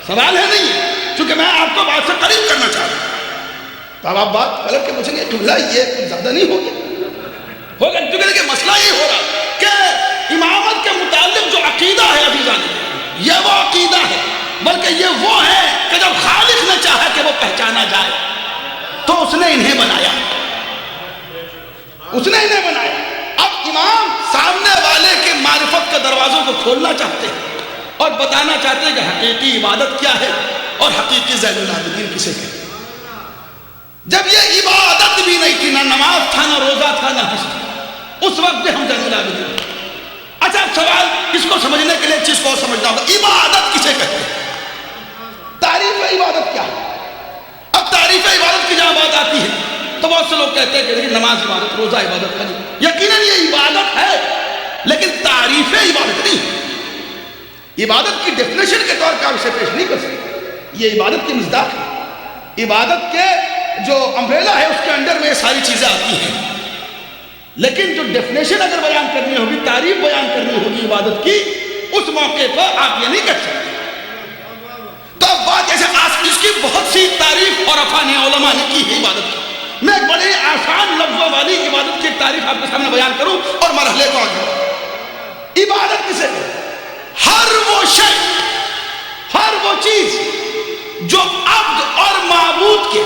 سوال ہے نہیں ہے، چونکہ میں آپ کو بات سے قریب کرنا چاہ رہا ہوں۔ تو اب آپ بات پلٹ کے پوچھیں گے قبلہ یہ کچھ زیادہ نہیں ہوگا، کیونکہ دیکھیں مسئلہ یہ ہو رہا کہ امامت کے متعلق جو عقیدہ ہے عزیزان، یہ وہ عقیدہ ہے، بلکہ یہ وہ ہے کہ جب خالق نے چاہا کہ وہ پہچانا جائے تو اس نے انہیں بنایا، اس نے انہیں بنایا۔ اب امام سامنے والے کے معرفت کے دروازوں کو کھولنا چاہتے ہیں اور بتانا چاہتے ہیں کہ حقیقی عبادت کیا ہے اور حقیقی زین العابدین کسے کہتے ہیں۔ جب یہ عبادت بھی نہیں تھی، نہ نماز تھا، نہ روزہ تھا، نہ حج تھا، اس وقت بھی ہم زین العابدین تھے۔ اچھا سوال اس کو سمجھنے کے لیے ایک چیز کو سمجھنا ہوگا، عبادت کسے کہتے ہیں؟ تعریف عبادت کیا ہے؟ اب تعریف عبادت کی جہاں بات آتی ہے تو بہت سے لوگ کہتے ہیں کہ نماز عبادت، روزہ عبادت، حج، یقیناً یہ عبادت ہے لیکن تعریف عبادت نہیں ہے۔ عبادت کی ڈیفینیشن کے طور پر آپ اسے پیش نہیں کر سکتے، یہ عبادت کی مصداق ہے، عبادت کے جو امبریلا ہے اس کے انڈر میں یہ ساری چیزیں آتی ہیں، لیکن جو ڈیفینیشن اگر بیان کرنی ہوگی، تعریف بیان کرنی ہوگی عبادت کی، اس موقع پر آپ یہ نہیں کر سکتے۔ تو اب بات جیسے اس کی بہت سی تعریف اور افانی علماء نے کی ہے عبادت کی، میں ایک بڑے آسان لفظوں والی عبادت کی تعریف آپ کے سامنے بیان کروں اور مرحلے کو آگے۔ عبادت کسے کہتے ہیں؟ ہر وہ شے، ہر وہ چیز جو عبد اور معبود کے،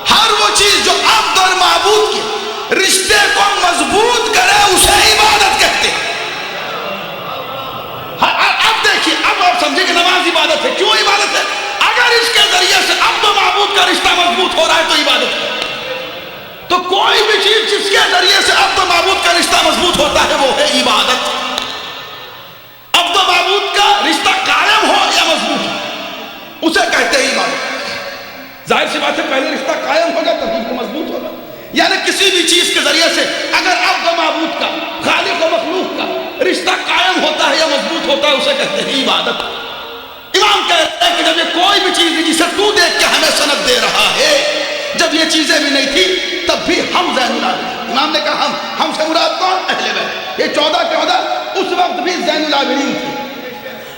ہر وہ چیز جو عبد اور معبود کے رشتے کو مضبوط کرے اسے عبادت کہتے ہیں۔ اب دیکھیے، اب آپ سمجھیں کہ نماز عبادت ہے، کیوں عبادت ہے؟ اگر اس کے ذریعے سے عبد و معبود کا رشتہ مضبوط ہو رہا ہے تو عبادت ہے۔ تو کوئی بھی چیز جس کے ذریعے سے عبد و معبود کا رشتہ مضبوط ہوتا ہے وہ ہے عبادت۔ عبد و معبود کا رشتہ قائم ہو یا مضبوط ہو اسے کہتے ہیں عبادت۔ ظاہر سی بات ہے پہلے رشتہ قائم ہوگا تب وہ مضبوط ہوگا، یعنی کسی بھی چیز کے ذریعے سے اگر عبد و معبود کا، خالق و مخلوق کا رشتہ قائم ہوتا ہے یا مضبوط ہوتا ہے اسے کہتے ہیں عبادت۔ امام کہتے ہیں کہ جب یہ کوئی بھی چیز جسے تو دیکھ کے ہمیں سند دے رہا ہے، جب یہ چیزیں بھی نہیں تھی تب بھی ہم زین العابدین، امام نے کہا ہم سے مراد کون؟ اہل بیت، یہ 14 اس وقت بھی زین العابدین تھی۔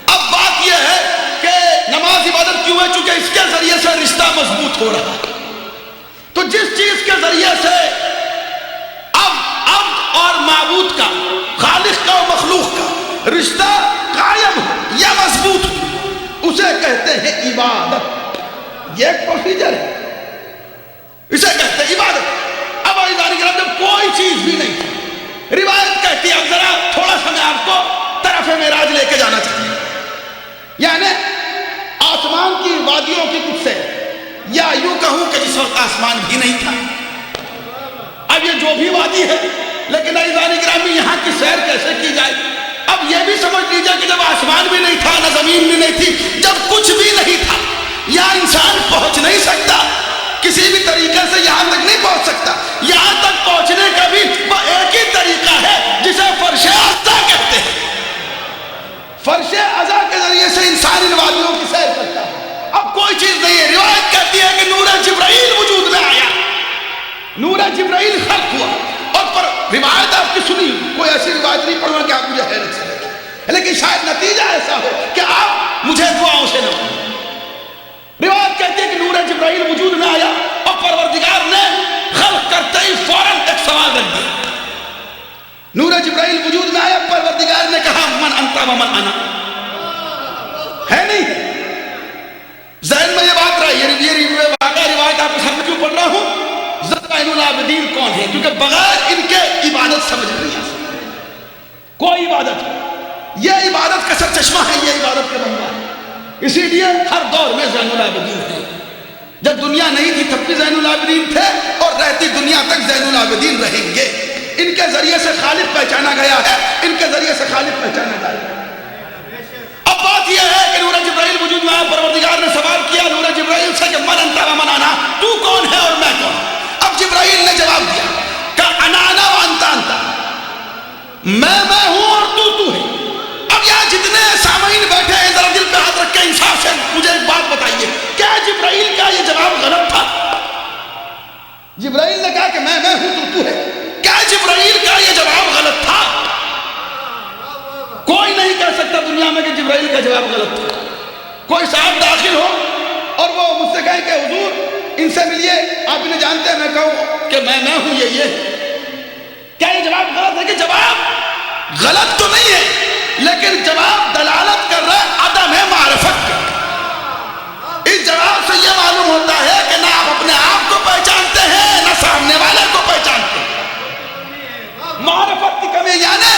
اب بات یہ ہے کہ نماز عبادت کیوں ہے؟ چونکہ اس کے ذریعے سے رشتہ مضبوط ہو رہا ہے۔ تو جس چیز کے ذریعے سے عبد اور معبود کا، خالق کا اور مخلوق کا رشتہ قائم ہو یا مضبوط ہو اسے کہتے ہیں عبادت۔ یہ ایک پروسیجر ہے، اسے کہتے ہیں عبادت۔ اب جب کوئی چیز بھی نہیں تھی، روایت کہتی ہے، اب ذرا تھوڑا سا میں آپ کو طرف معراج لے کے جانا چاہتی ہوں، یعنی آسمان کی وادیوں کی کچھ سے، یا یوں کہوں کہ جس وقت آسمان بھی نہیں تھا۔ اب یہ جو بھی وادی ہے، لیکن عزیزان گرامی یہاں کی سیر کیسے کی جائے؟ اب یہ بھی سمجھ لیجیے کہ جب آسمان بھی نہیں تھا، نہ زمین بھی نہیں تھی، جب کچھ بھی نہیں تھا، یا انسان پہنچ نہیں سکتا، کسی بھی طریقے سے یہاں تک نہیں پہنچ سکتا، یہاں تک پہنچنے کا بھی وہ ایک ہی طریقہ ہے جسے فرش اعضا کہتے ہیں۔ فرش اعضا کے ذریعے سے انسان ان وادیوں کی سیر کرتا ہے۔ اب کوئی چیز نہیں ہے، روایت کہتی ہے کہ نور جبرائیل وجود میں آیا، نور جبرائیل خلق ہوا، اور پر روایت آپ کی سنی، کوئی ایسی روایت نہیں پڑھوں کہ آپ مجھے حیرت سے دیکھیں، لیکن شاید نتیجہ ایسا ہو کہ آپ مجھے دعاؤں سے نہ پڑھیں۔ روایت کہتی ہے کہ نور جبرائیل وجود میں آیا اور پروردگار نے خلق کرتے ہی فوراً ایک سوال رکھ دیا۔ نور جبرائیل وجود میں آیا، پروردگار نے کہا من انت و من انا، ہے نہیں؟ ذہن میں یہ بات رہی، یہ واقعہ روایت آپ کے سامنے کیوں پڑھ رہا ہوں؟ زین العابدین کون ہے؟ کیونکہ بغیر ان کے عبادت سمجھ نہیں آ سکتی کوئی عبادت۔ یہ عبادت کا سرچشمہ ہے، یہ عبادت کا بندہ ہے، اسی لیے ہر دور میں زین العابدین ہے۔ جب دنیا نہیں تھی تب بھی زین العابدین تھے، اور رہتی دنیا تک زین العابدین رہیں گے۔ ان کے ذریعے سے خالق پہچانا گیا ہے، ان کے ذریعے سے خالق پہچانا جائے گا۔ اب بات یہ ہے کہ نور جبرائیل وجود میں آیا، پروردگار نے سوال کیا نور جبرائیل سے کہ من انت و من انا، تو کون ہے اور میں کون؟ اب جبرائیل نے جواب دیا کہ انا انا و انت انت، میں ہوں اور تو ہے۔ اب یہاں جتنے سامعین بیٹھے ہیں ذرا دل پہ مجھے ایک بات بتائیے، کیا جبرائیل کا یہ جواب غلط تھا؟ جبرائیل نے کہا کہ میں ہوں تو ہے، کیا جبرائیل کا یہ جواب غلط تھا؟ کوئی نہیں کہہ سکتا دنیا میں کہ جبرائیل کا جواب غلط تھا۔ کوئی صاحب داخل ہو اور وہ مجھ سے کہیں کہ حضور ان سے ملیے، آپ انہیں جانتے ہیں، میں کہوں کہ میں ہوں یہ کیا یہ جواب غلط ہے؟ کہ جواب غلط تو نہیں ہے، لیکن جواب دلالت کر رہا ہے عدم معرفت کا۔ اس جواب سے یہ معلوم ہوتا ہے کہ نہ آپ اپنے آپ کو پہچانتے ہیں، نہ سامنے والے کو پہچانتے ہیں۔ معرفت کی کمی یعنی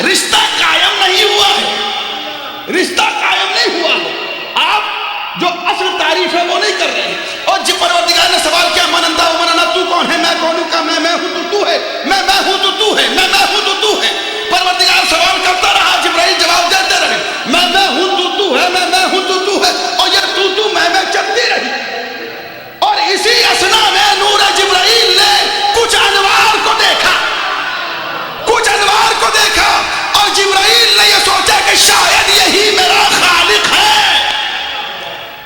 رشتہ قائم نہیں ہوا ہے، رشتہ قائم نہیں ہوا ہے، آپ جو اصل تعریف ہے وہ نہیں کر رہے ہیں۔ اور جب پروردگار نے سوال کیا من انت و من انا، تو کون ہے میں کون ہوں، کہا میں ہوں تو ہے، میں ہوں تو ہے، میں ہوں تو ہے۔ پروردگار سوال کرتا رہا، جبرائیل جواب دیتے رہے، میں ہوں تو ہے، میں ہوں تو ہے، اور یہ تو میں چلتی رہی۔ اور اسی اثنا میں نور جبرائیل نے کچھ انوار کو دیکھا، کچھ انوار کو دیکھا، اور جبرائیل نے یہ سوچا کہ شاید یہی میرا خالق ہے۔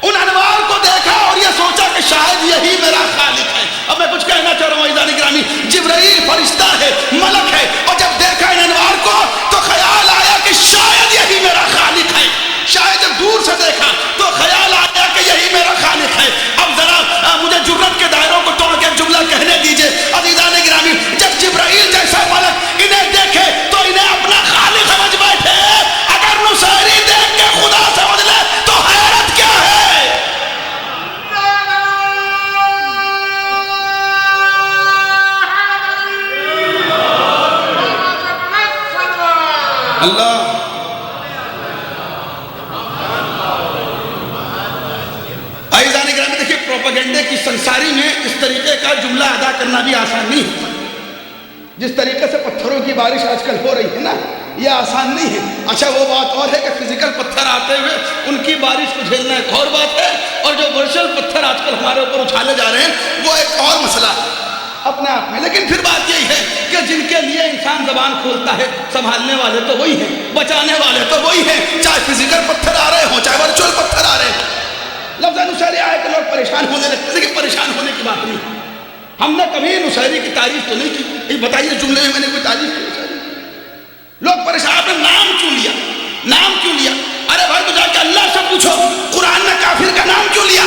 ان انوار کو دیکھا اور یہ سوچا کہ شاید یہی میرا خالق ہے۔ اب میں کچھ کہنا چاہ رہا ہوں عزیزان گرامی، جبرائیل فرشتہ ہے، ملک ہے، اور جب دیکھا ان انوار کو تو خیال آیا کہ شاید یہی میرا خالق ہے۔ شاید جب دور سے دیکھا تو خیال آیا کہ یہی میرا خالق ہے۔ اب ذرا مجھے جرت کے دائروں کو توڑ کے جملہ کہنے دیجئے عزیزان گرامی، جب جبرائیل جیسا ملک انہیں دیکھے تو انہیں اپنا خالق سمجھ بیٹھے، اگر نصیری دیکھ کے خدا سمجھ لے تو حیرت کیا ہے؟ اللہ عزیزان گرامی، دیکھیے پروپیگنڈے کی سنساری میں اس طریقے کا جملہ ادا کرنا بھی آسان نہیں ہے۔ جس طریقے سے پتھروں کی بارش آج کل ہو رہی ہے نا، یہ آسان نہیں ہے۔ اچھا وہ بات اور ہے کہ فزیکل پتھر آتے ہوئے ان کی بارش کو جھیلنا ایک اور بات ہے، اور جو ورچوئل پتھر آج کل ہمارے اوپر اچھالے جا رہے ہیں وہ ایک اور مسئلہ ہے اپنے آپ میں۔ لیکن پھر بات یہی ہے کہ جن کے لیے انسان زبان کھولتا ہے، سنبھالنے والے تو وہی ہیں، بچانے والے تو وہی ہیں، چاہے فزیکل پتھر آ رہے ہوں چاہے ورچوئل پتھر آ رہے ہیں۔ لفظ نصیری آئے کہ لوگ پریشان ہونے لگتے ہیں، لیکن پریشان ہونے کی بات نہیں۔ ہم نے کبھی نصیری کی تعریف تو نہیں کی، بتائیے جملے میں نے کوئی تعریف کی نصیری؟ لوگ پریشان، آپ نے نام کیوں لیا؟ نام کیوں لیا؟ ارے بھائی تو جا کے اللہ سے پوچھو، قرآن نے کافر کا نام کیوں لیا؟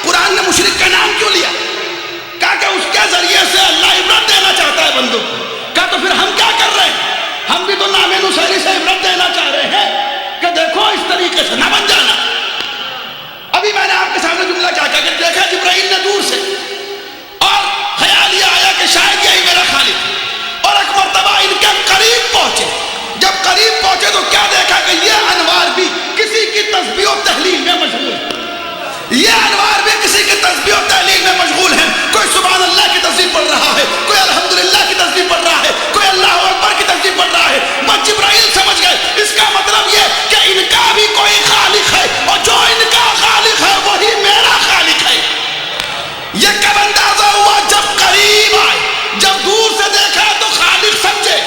قرآن نے مشرک کا نام کیوں لیا؟ کہا کہ اس کے ذریعے سے اللہ عبرت دینا چاہتا ہے بندوں کو۔ کہا تو پھر ہم کیا کر رہے ہیں؟ ہم بھی تو نام نصیری سے عبرت دینا چاہ رہے ہیں کہ دیکھو اس طریقے سے نہ بن جانا۔ ابھی میں نے آپ کے سامنے جملہ کیا کہا کہ دیکھا جبرائیل نے دور سے، اور خیال یہ آیا کہ شاید یہی میرا خالق ہے، اور ایک مرتبہ ان کے قریب پہنچے۔ جب قریب پہنچے تو کیا دیکھا کہ یہ انوار بھی کسی کی تسبیح و تحلیل میں مشغول ہے، یہ انوار بھی کسی کی تسبیح و تحلیل میں مشغول ہیں۔ کوئی سبحان اللہ کی تسبیح پڑھ رہا ہے، کوئی الحمدللہ کی تسبیح پڑھ رہا ہے، کوئی اللہ اکبر کی تسبیح پڑھ رہا ہے۔ بس جبرائیل سمجھ گئے اس کا مطلب یہ کہ ان کا بھی کوئی خالق ہے، اور جو ان کا خالق ہے وہی میرا خالق ہے۔ یہ کب اندازہ ہوا؟ جب قریب آئے، جب دور سے دیکھا تو خالق سمجھے،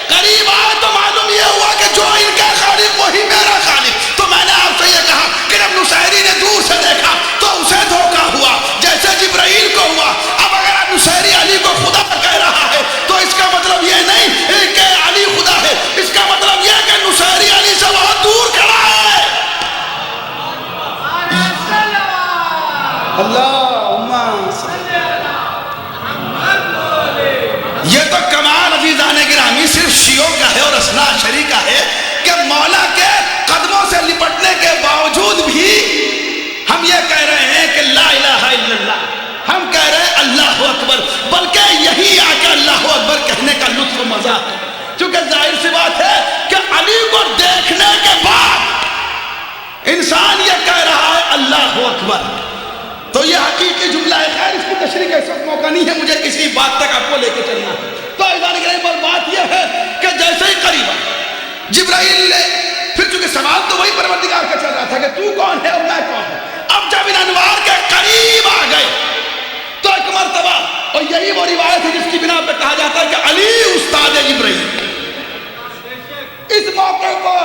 قریب آئے تو معلوم یہ ہوا کہ جو ان کا خالق وہی میرا خالق۔ تو میں نے آپ سے یہ کہا کہ جب نصیری نے دور سے دیکھا تو اسے دھوکہ ہوا جیسے جبرائیل کو ہوا۔ اب اگر نصیری علی کو خدا کہہ رہا ہے تو اس کا مطلب یہ نہیں کہ علی خدا ہے، اس کا مطلب یہ کہ نصیری علی سے بہت دور کھڑا ہے۔ اللہم صلی یہ تو کمال عزیزان گرامی صرف شیعوں کا ہے اور اثنا عشری کا ہے کہ مولا کے قدموں سے لپٹنے کے باوجود بھی ہم یہ کہہ رہے ہیں کہ لا الہ الا اللہ، ہم کہہ رہے ہیں اللہ اکبر، بلکہ یہی آ کے اللہ اکبر کہنے کا لطف و مزہ ہے۔ کیونکہ ظاہر سی بات ہے کہ علی کو دیکھنے کے بعد انسان یہ کہہ رہا ہے اللہ اکبر، تو یہ حقیقی جملہ ہے۔ خیر اس کی تشریح کا اس وقت موقع نہیں ہے، مجھے کسی بات تک آپ کو لے کے چلنا ہے۔ تو عزیزان گرامی پر بات یہ ہے کہ جیسے ہی قریب جبرائیل نے، پھر چونکہ سوال تو وہی پروردگار کا چل رہا تھا کہ تو کون ہے اور میں کون ہوں، اب جب ان انوار کے قریب آ گئے تو ایک مرتبہ، اور یہی وہ روایت ہے جس کی بنا پہ کہا جاتا ہے کہ علی استاد جبرائیل، اس موقع کو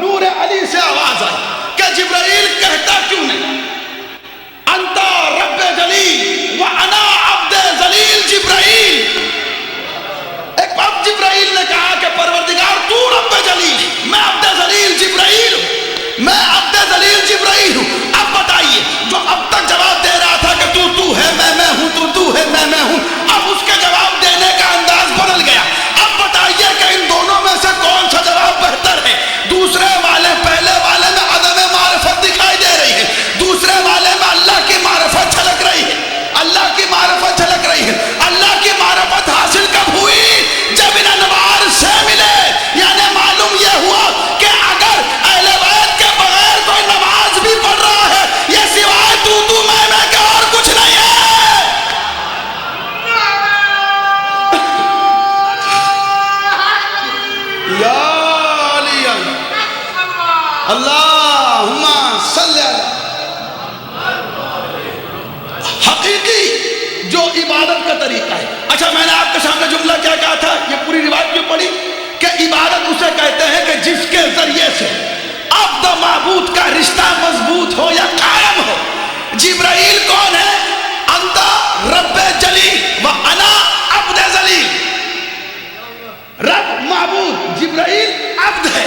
نور علی سے آواز آئی کہ جبرائیل کہتا کیوں نہیں؟ یا علی اللہم صلی اللہ. حقیقی جو عبادت کا طریقہ ہے. اچھا میں نے آپ کے سامنے جملہ کیا کہا تھا؟ یہ پوری روایت کیوں پڑھی کہ عبادت اسے کہتے ہیں کہ جس کے ذریعے سے عبد و معبود کا رشتہ مضبوط ہو یا قائم ہو. جبرائیل کون ہے؟ انت رب جلیل و انا عبد ذلیل. رب معبود، جبرائیل عبد ہے.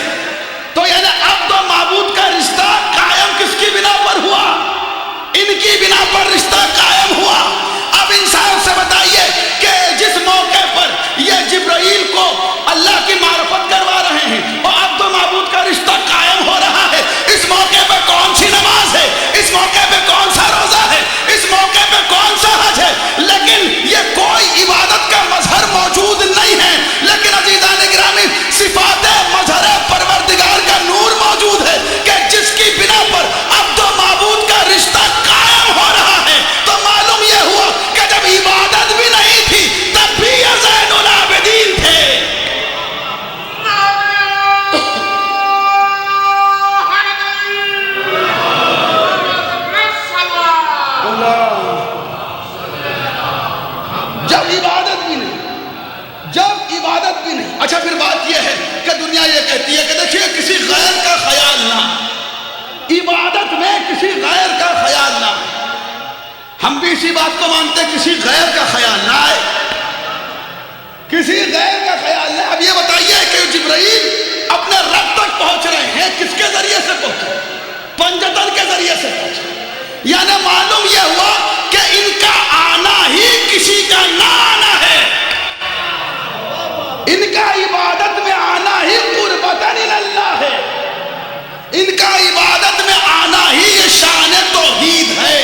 تو یعنی عبد و معبود کا رشتہ قائم کس کی بنا پر ہوا؟ ان کی بنا پر رشتہ قائم ہوا. اب انسان سے بتائیے کہ جس موقع پر یہ جبرائیل کو اللہ کی معرفت کروا رہے ہیں اور عبد و معبود کا رشتہ قائم ہو رہا ہے، اس موقع پہ کون سی نماز ہے؟ اس موقع پہ کون سا روزہ ہے؟ اس موقع پہ کون سا حج ہے؟ لیکن یہ کوئی عبادت کا مظہر موجود نہیں ہے. لیکن عزیزان گرامی صفات مظہر پروردگار کا نور موجود ہے کہ جس کی بنا پر عبد و معبود کا رشتہ قائم ہو رہا ہے. تو معلوم یہ ہوا کہ جب عبادت بھی نہیں تھی تب بھی یہ زین العابدین تھے. جب عبادت بھی نہیں. اچھا پھر بات یہ ہے کہ دنیا یہ کہتی ہے کہ دیکھیے کسی غیر کا خیال نہ، عبادت میں کسی غیر کا خیال نہ. ہم بھی اسی بات کو مانتے ہیں، کسی غیر کا خیال نہ آئے، کسی غیر کا خیال نہ. اب یہ بتائیے کہ جبرائیل اپنے رب تک پہنچ رہے ہیں، کس کے ذریعے سے پہنچے؟ پنجتن کے ذریعے سے پہنچے. یعنی معلوم یہ ہوا کہ ان کا آنا ہی کسی کا نہ آنا ہے. ان کا عبادت میں آنا ہی قربتاً اللہ ہے. ان کا عبادت میں آنا ہی یہ شان توحید ہے.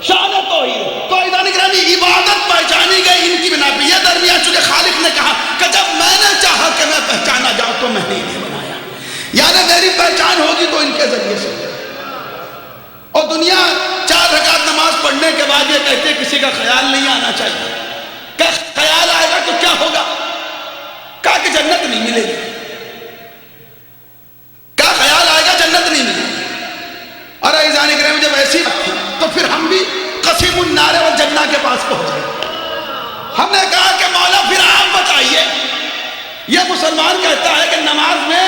شان توحید. تو اذان گرامی عبادت پہچانی گئی ان کی بنا پہ. یہ درمیان چونکہ خالق نے کہا کہ جب میں نے چاہا کہ میں پہچانا جاؤں تو میں نے انہیں بنایا. یعنی میری پہچان ہوگی تو ان کے ذریعے سے. اور دنیا 4 رکعت نماز پڑھنے کے بعد یہ کہتے ہیں کسی کا خیال نہیں آنا چاہیے. کہ خیال آئے گا تو کیا ہوگا؟ کہا کہ جنت نہیں ملے گی. کیا خیال آئے گا جنت نہیں ملے گی. اور عزیزان کرام جب ایسی بات تھی تو پھر ہم بھی قسیم النار والجنہ کے پاس پہنچ گئے. ہم نے کہا کہ مولا پھر آپ بتائیے، یہ مسلمان کہتا ہے کہ نماز میں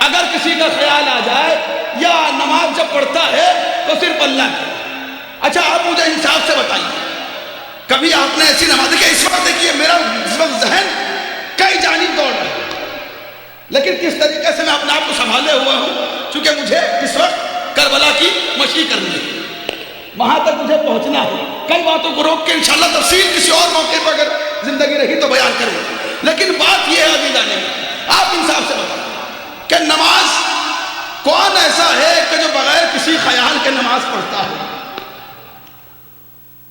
اگر کسی کا خیال آ جائے یا نماز جب پڑھتا ہے تو صرف اللہ کی. اچھا آپ مجھے انصاف سے بتائیے، کبھی آپ نے ایسی نماز دیکھی؟ اس وقت دیکھیے میرا اس وقت ذہن کئی جانب دوڑ رہا ہے، لیکن کس طریقے سے میں اپنے آپ کو سنبھالے ہوا ہوں، چونکہ مجھے اس وقت کربلا کی مشی کرنی ہے، وہاں تک مجھے پہنچنا ہے. کئی باتوں کو روک کے انشاءاللہ تفصیل کسی اور موقع پر اگر زندگی رہی تو بیان کریں. لیکن بات یہ ہے عزیزان، آپ انصاف سے بتائیں کہ نماز کون ایسا ہے کہ جو بغیر کسی خیال کے نماز پڑھتا ہے؟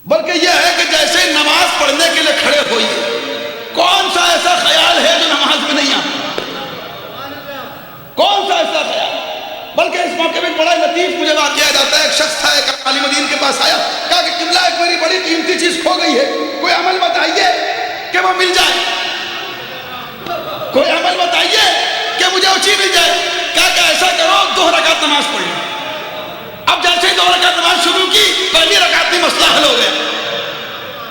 بلکہ یہ ہے کہ جیسے نماز پڑھنے کے لیے کھڑے ہوئیے، کون سا ایسا خیال ہے جو نماز میں نہیں آتا؟ کون سا ایسا خیال؟ بلکہ اس موقع میں بڑا لطیف مجھے واقعہ یاد آتا ہے. ایک شخص تھا، ایک عالم دین کے پاس آیا، کہا کہ قبلہ ایک میری بڑی قیمتی چیز کھو گئی ہے، کوئی عمل بتائیے کہ وہ مل جائے. کوئی عمل بتائیے کہ مجھے وہ چیز مل جائے. کہا کہ ایسا کرو 2 رکعت نماز پڑھ لو. اب جیسے ہی 2 رکعت نماز شروع کی، پہلی رکعت میں مسئلہ حل ہو گیا.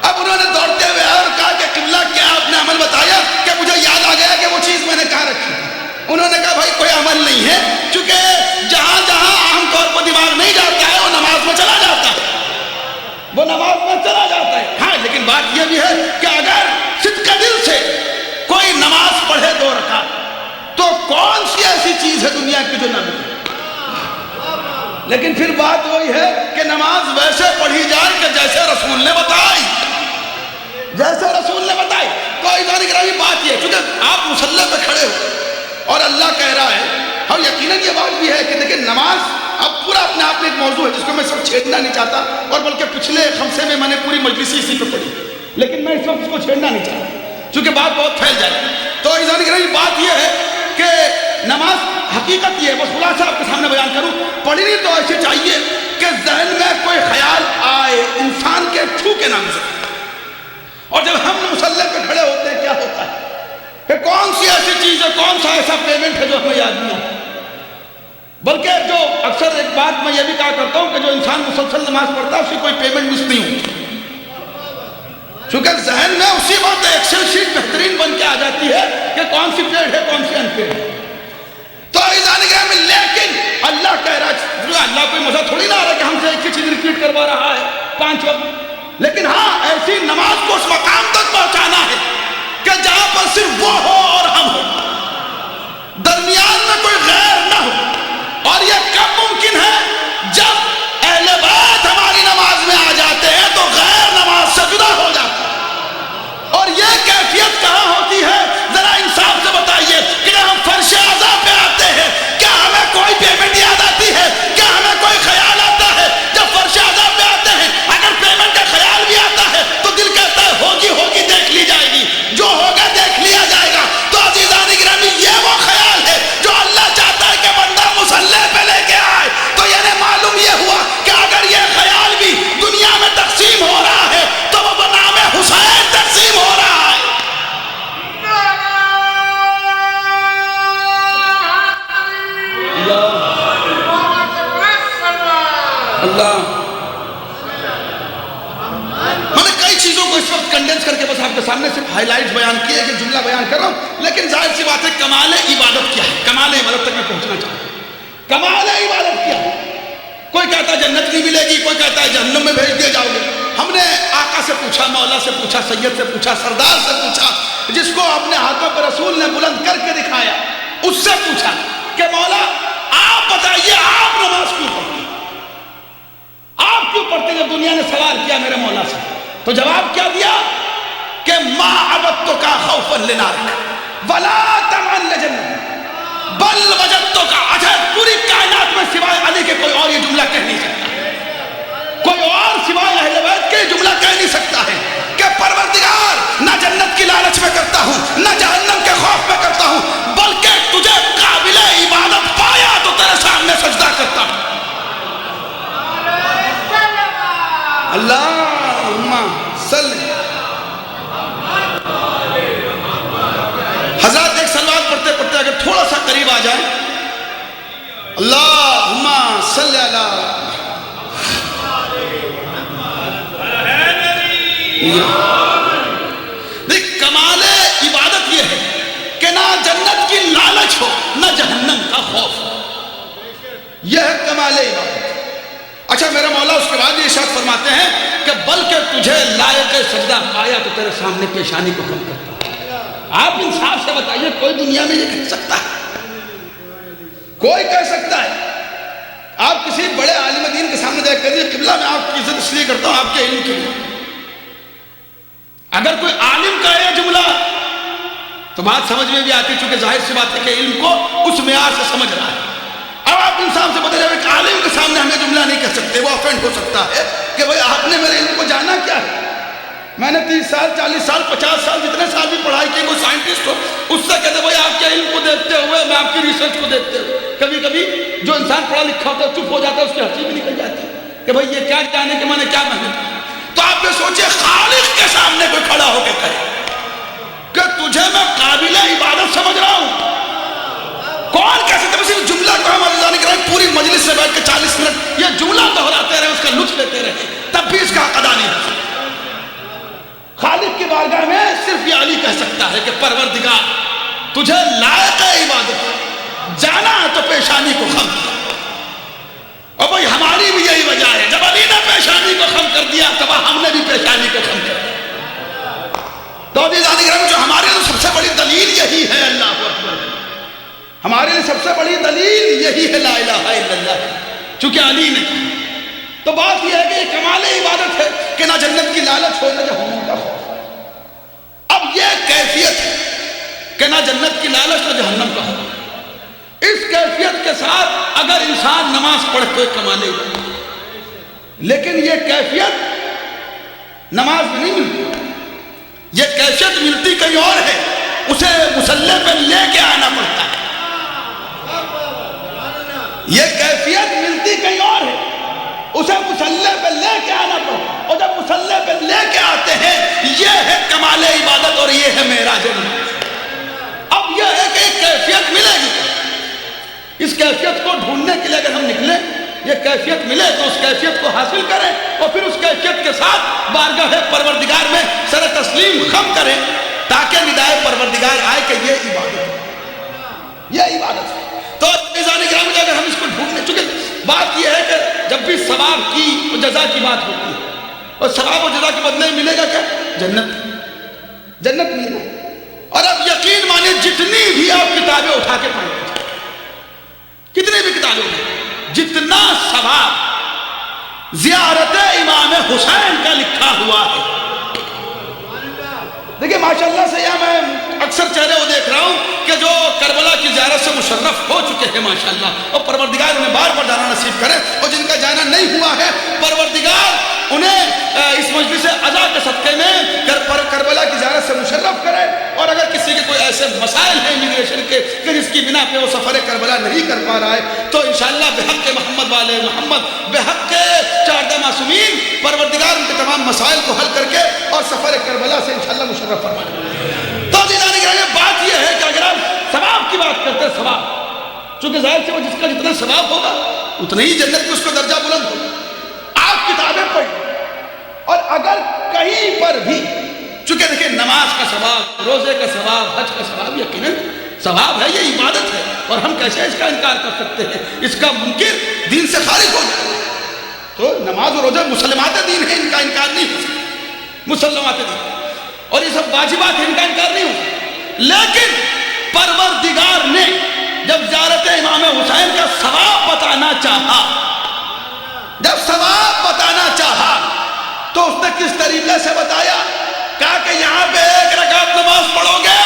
اب انہوں نے دوڑتے ہوئے آیا اور کہا کہ قبلہ کیا آپ نے عمل بتایا؟ کہ مجھے یاد آ گیا کہ وہ چیز میں نے کہاں رکھی. انہوں نے کہا بھائی کوئی عمل نہیں ہے، چونکہ جہاں جہاں عام طور پر دماغ نہیں جاتا ہے وہ نماز میں چلا جاتا ہے، وہ نماز میں چلا جاتا ہے. ہاں لیکن بات یہ بھی ہے کہ اگر صدق دل سے کوئی نماز پڑھے 2 رکعت تو کون سی ایسی چیز ہے دنیا کی جو نہ ملے؟ لیکن پھر بات وہی ہے کہ نماز ویسے پڑھی جائے کہ جیسے رسول نے بتائی، جیسے رسول نے بتائی. تو ایمان گرامی بات یہ ہے، چونکہ آپ مصلی پہ کھڑے ہو اور اللہ کہہ رہا ہے، اور یقیناً یہ بات بھی ہے کہ دیکھیں نماز اب پورا اپنے آپ میں ایک موضوع ہے جس کو میں سب چھیڑنا نہیں چاہتا، اور بلکہ پچھلے خمسے میں میں نے پوری مجلسی اسی پہ پڑھی، لیکن میں اس وقت اس کو چھیڑنا نہیں چاہتا چونکہ بات بہت پھیل جائے. تو ایمان گرامی بات یہ ہے کہ نماز حقیقت یہ ہے، بس خلاصہ آپ کے سامنے بیان کروں، پڑھنی تو ایسے چاہیے کہ ذہن میں کوئی خیال آئے انسان کے چھو کے نام سے. اور جب ہم مصلی پہ کھڑے ہوتے ہیں کیا ہوتا ہے کہ کون سی ایسی چیزیں کون سا ایسا پیمنٹ ہے جو ہمیں یاد نہیں آتا؟ بلکہ جو اکثر ایک بات میں یہ بھی کہا کرتا ہوں کہ جو انسان مسلسل نماز پڑھتا ہے اس کی کوئی پیمنٹ مس نہیں ہوتی، چونکہ ذہن میں اسی وقت ایکسل شیٹ بہترین بن کے آ جاتی ہے کہ کون سی پیڈ ہے کون سی ان پیڈ ہے۔ تو لیکن اللہ کہہ رہا ہے، اللہ کوئی مزہ تھوڑی نہ آ رہا کہ ہم سے ایک ہی چیز ریپیٹ کروا رہا ہے 5 وقت، لیکن ہاں ایسی نماز کو اس مقام تک پہنچانا ہے کہ جہاں پر صرف وہ ہو اور ہم ہو، درمیان میں کوئی غیر نہ ہو۔ اور یہ کب ممکن ہے؟ جب اہل بیت ہماری نماز میں آ جاتے ہیں تو غیر نماز سے جدا ہو جاتا ہے۔ اور یہ کیفیت کہاں ہوتی ہے؟ ذرا انصاف سے بتائیے کہ جب ہم فرش اعضاء پہ آتے ہیں کیا ہمیں کوئی پیمنٹ یاد آتی ہے؟ کیا ہمیں کوئی خیال آتا ہے؟ جب فرش اعضاء پہ آتے ہیں اگر پیمنٹ کا خیال بھی آتا ہے تو دل کہتا ہے ہوگی دیکھ لی جائے گی، جو ہوگا دیکھ لیا جائے گا۔ تو عزیزان گرامی یہ وہ خیال ہے جو اللہ چاہتا ہے کہ بندہ مصلی پہ لے کے آئے۔ تو یعنی معلوم یہ ہوا کہ اگر یہ خیال بھی دنیا میں تقسیم ہو رہا ہے تو وہ بنام حسین تقسیم ہو رہا ہے۔ اللہ میں نے کئی چیزوں کو اس وقت کنڈینس کر کے بس آپ کے سامنے صرف ہائی لائٹس بیان کیے، کہ جملہ بیان کر رہا ہوں، لیکن ظاہر سی بات ہے کمال عبادت کیا ہے؟ کمال عبادت تک میں پہنچنا چاہتا ہوں۔ کمال عبادت کیا ہے؟ کوئی کہتا ہے جنت نہیں ملے گی، کوئی کہتا ہے جہنم میں بھیج دیے جاؤ گے۔ ہم نے آقا سے پوچھا، مولا سے پوچھا، سید سے پوچھا، سردار سے پوچھا، جس کو اپنے ہاتھوں پر رسول نے بلند کر کے دکھایا، اس سے پوچھا کہ مولا آپ بتائیے آپ نماز کیوں پڑھتے ہیں؟ آپ کیوں پڑھتے ہیں؟ جب دنیا نے سوال کیا میرے مولا سے تو جواب کیا دیا کہ ما عبدتک خوفا لنارک ولا طمعا لجنتک بل وجدتک۔ اچھا پوری کائنات میں سوائے علی کے کوئی اور یہ جملہ کہہ نہیں سکتا، کوئی اور سوائے اہل بیت کے جملہ کہہ نہیں سکتا ہے کہ پروردگار نہ جنت کی لالچ میں کرتا ہوں نہ جہنم کے خوف میں کرتا ہوں، بلکہ تجھے قابل عبادت پایا تو تیرے سامنے سجدہ کرتا ہوں۔ اللہم صلی۔ حضرات ایک سلوات پڑھتے پڑھتے اگر تھوڑا سا قریب آ جائیں، اللہم صلی اللہ۔ دیکھ کمال عبادت یہ ہے کہ نہ جنت کی لالچ ہو نہ جہنم کا خوف ہو، یہ ہے کمال عبادت۔ اچھا میرے مولا اس کے بعد یہ ارشاد فرماتے ہیں کہ بلکہ تجھے لائق سجدہ پایا تو تیرے سامنے پیشانی کو خم کرتا ہے۔ آپ انصاف سے بتائیے کوئی دنیا میں یہ کہہ سکتا ہے؟ کوئی کہہ سکتا ہے؟ آپ کسی بڑے عالم دین کے سامنے دیکھ کر قبلہ میں آپ کی عزت اس لیے کرتا ہوں آپ کے علم کے لیے، اگر کوئی عالم کا یہ جملہ تو بات سمجھ میں بھی آتی، چونکہ ظاہر سی بات ہے کہ علم کو اس معیار سے سمجھ رہا ہے۔ اب آپ انسان سے بتا جائے کہ عالم کے سامنے ہمیں جملہ نہیں کہہ سکتے، وہ افینڈ ہو سکتا ہے کہ بھئی آپ نے میرے علم کو جانا کیا ہے؟ میں نے 30 سال 40 سال 50 سال جتنے سال بھی پڑھائی کی، کوئی سائنٹسٹ ہو اس سے کہتے بھئی آپ کے علم کو دیکھتے ہوئے میں آپ کی ریسرچ کو دیکھتے ہوئے، کبھی کبھی جو انسان پڑھا لکھا ہوتا ہے چپ ہو جاتا ہے، اس کی ہنسی بھی نکل جاتی ہے کہ بھئی یہ کیا جانے کہ میں نے کیا محنت کی۔ تو آپ یہ سوچے خالق کے سامنے کوئی کھڑا ہو کے کہے کہ تجھے میں قابل عبادت سمجھ رہا ہوں، کون کہہ سکتے؟ بس اس جملہ کو ہم اللہ نے کرائے پوری مجلس سے بیٹھ کے 40 منٹ یہ جملہ دہراتے رہے، اس کا لطف لیتے رہے، تب بھی اس کا حق ادا نہیں ہو سکتا۔ خالق کی بارگاہ میں صرف یہ علی کہہ سکتا ہے کہ پروردگار تجھے لائق عبادت جانا تو پیشانی کو خم کیا۔ اور بھئی ہماری بھی یہی وجہ ہے، جب علی نے پیشانی کو خم کر دیا تب ہم نے بھی پیشانی کو خم کر دیا۔ تو عزیزان گرامی جو ہمارے لیے سب سے بڑی دلیل یہی ہے، اللہ اکبر، ہمارے لیے سب سے بڑی دلیل یہی ہے لا الہ الا اللہ، چونکہ علی نے کہا۔ تو بات یہ ہے کہ یہ کمال عبادت ہے کہ نہ جنت کی لالچ ہو نہ جہنم کا خوف۔ اب یہ کیفیت ہے کہ نہ جنت کی لالچ نہ جہنم کا خوف، اس کیفیت کے ساتھ اگر انسان نماز پڑھ تو کمال عبادت، لیکن یہ کیفیت نماز میں نہیں ملتی، یہ کیفیت ملتی کہیں اور ہے، اسے مصلی پہ لے کے آنا پڑتا ہے۔ یہ کیفیت ملتی کہیں اور ہے، اسے مصلی پہ لے کے آنا پڑتا ہے، اور جب مصلی پہ لے کے آتے ہیں یہ ہے کمال عبادت اور یہ ہے معراج نماز۔ اب یہ ہے کہ کیفیت کو ڈھونڈنے کے لیے اگر ہم نکلیں، یہ کیفیت ملے تو اس کیفیت کو حاصل کریں اور پھر اس کیفیت کے ساتھ بارگاہ پروردگار میں سر تسلیم خم کریں تاکہ ندائے پروردگار آئے کہ یہ عبادت ہے، یہ عبادت ہے۔ تو عزیزان گرامی اگر ہم اس کو ڈھونڈنے، چونکہ بات یہ ہے کہ جب بھی ثواب کی و جزا کی بات ہوتی ہے اور ثواب و جزا کے بدلے ملے گا کیا؟ جنت، جنت ملے گا۔ اور اب یقین مانے جتنی بھی آپ کتابیں اٹھا کے پڑھیں، کتنی بھی کتابیں اٹھا، جتنا ثواب زیارت امام حسین کا لکھا ہوا ہے، دیکھیں ماشاءاللہ سے یہاں میں اکثر چہرے وہ دیکھ رہا ہوں کہ جو کربلا کی زیارت سے مشرف ہو چکے ہیں ماشاءاللہ، اور پروردگار انہیں بار بار جانا نصیب کرے، اور جن کا جانا نہیں ہوا ہے پروردگار انہیں اس مجلس عزا کے صدقے میں کربلا کی زیارت سے مشرف کرے۔ اور اگر کسی کے کوئی ایسے مسائل ہیں امیگریشن کے کہ جس کی بنا پہ وہ سفر کربلا نہیں کر پا رہا ہے، تو انشاءاللہ بحق محمد والے محمد، بحق چاردہ معصومین، پروردگار ان کے تمام مسائل کو حل کر کے اور سفر کربلا سے انشاءاللہ مشرف فرمائے۔ تو عزیزان گرامی بات یہ ہے کہ اگر آپ ثواب کی بات کرتے ہیں، ثواب، چونکہ ظاہر سے وہ جس کا جتنا ثواب ہوگا اتنا ہی جنت میں اس کو درجہ بلند ہوگا۔ آپ کتابیں پڑھیں اور اگر کہیں پر بھی، چونکہ دیکھیں نماز کا ثواب، روزے کا ثواب، حج کا ثواب یقیناً ثواب ہے، یہ عبادت ہے، اور ہم کیسے اس کا انکار کر سکتے ہیں؟ اس کا منکر دین سے خارج ہو جائے۔ تو نماز اور روزہ مسلمات دین ہے، ان کا انکار نہیں ہو سکتا، مسلمات دین، اور یہ سب واجبات ہیں، ان کا انکار نہیں ہو سکتا۔ لیکن پروردگار نے جب زیارت امام حسین کا ثواب بتانا چاہا، جب ثواب بتانا چاہا تو اس نے کس طریقے سے بتایا؟ کہا کہ یہاں پہ 1 رکعت نماز پڑھو گے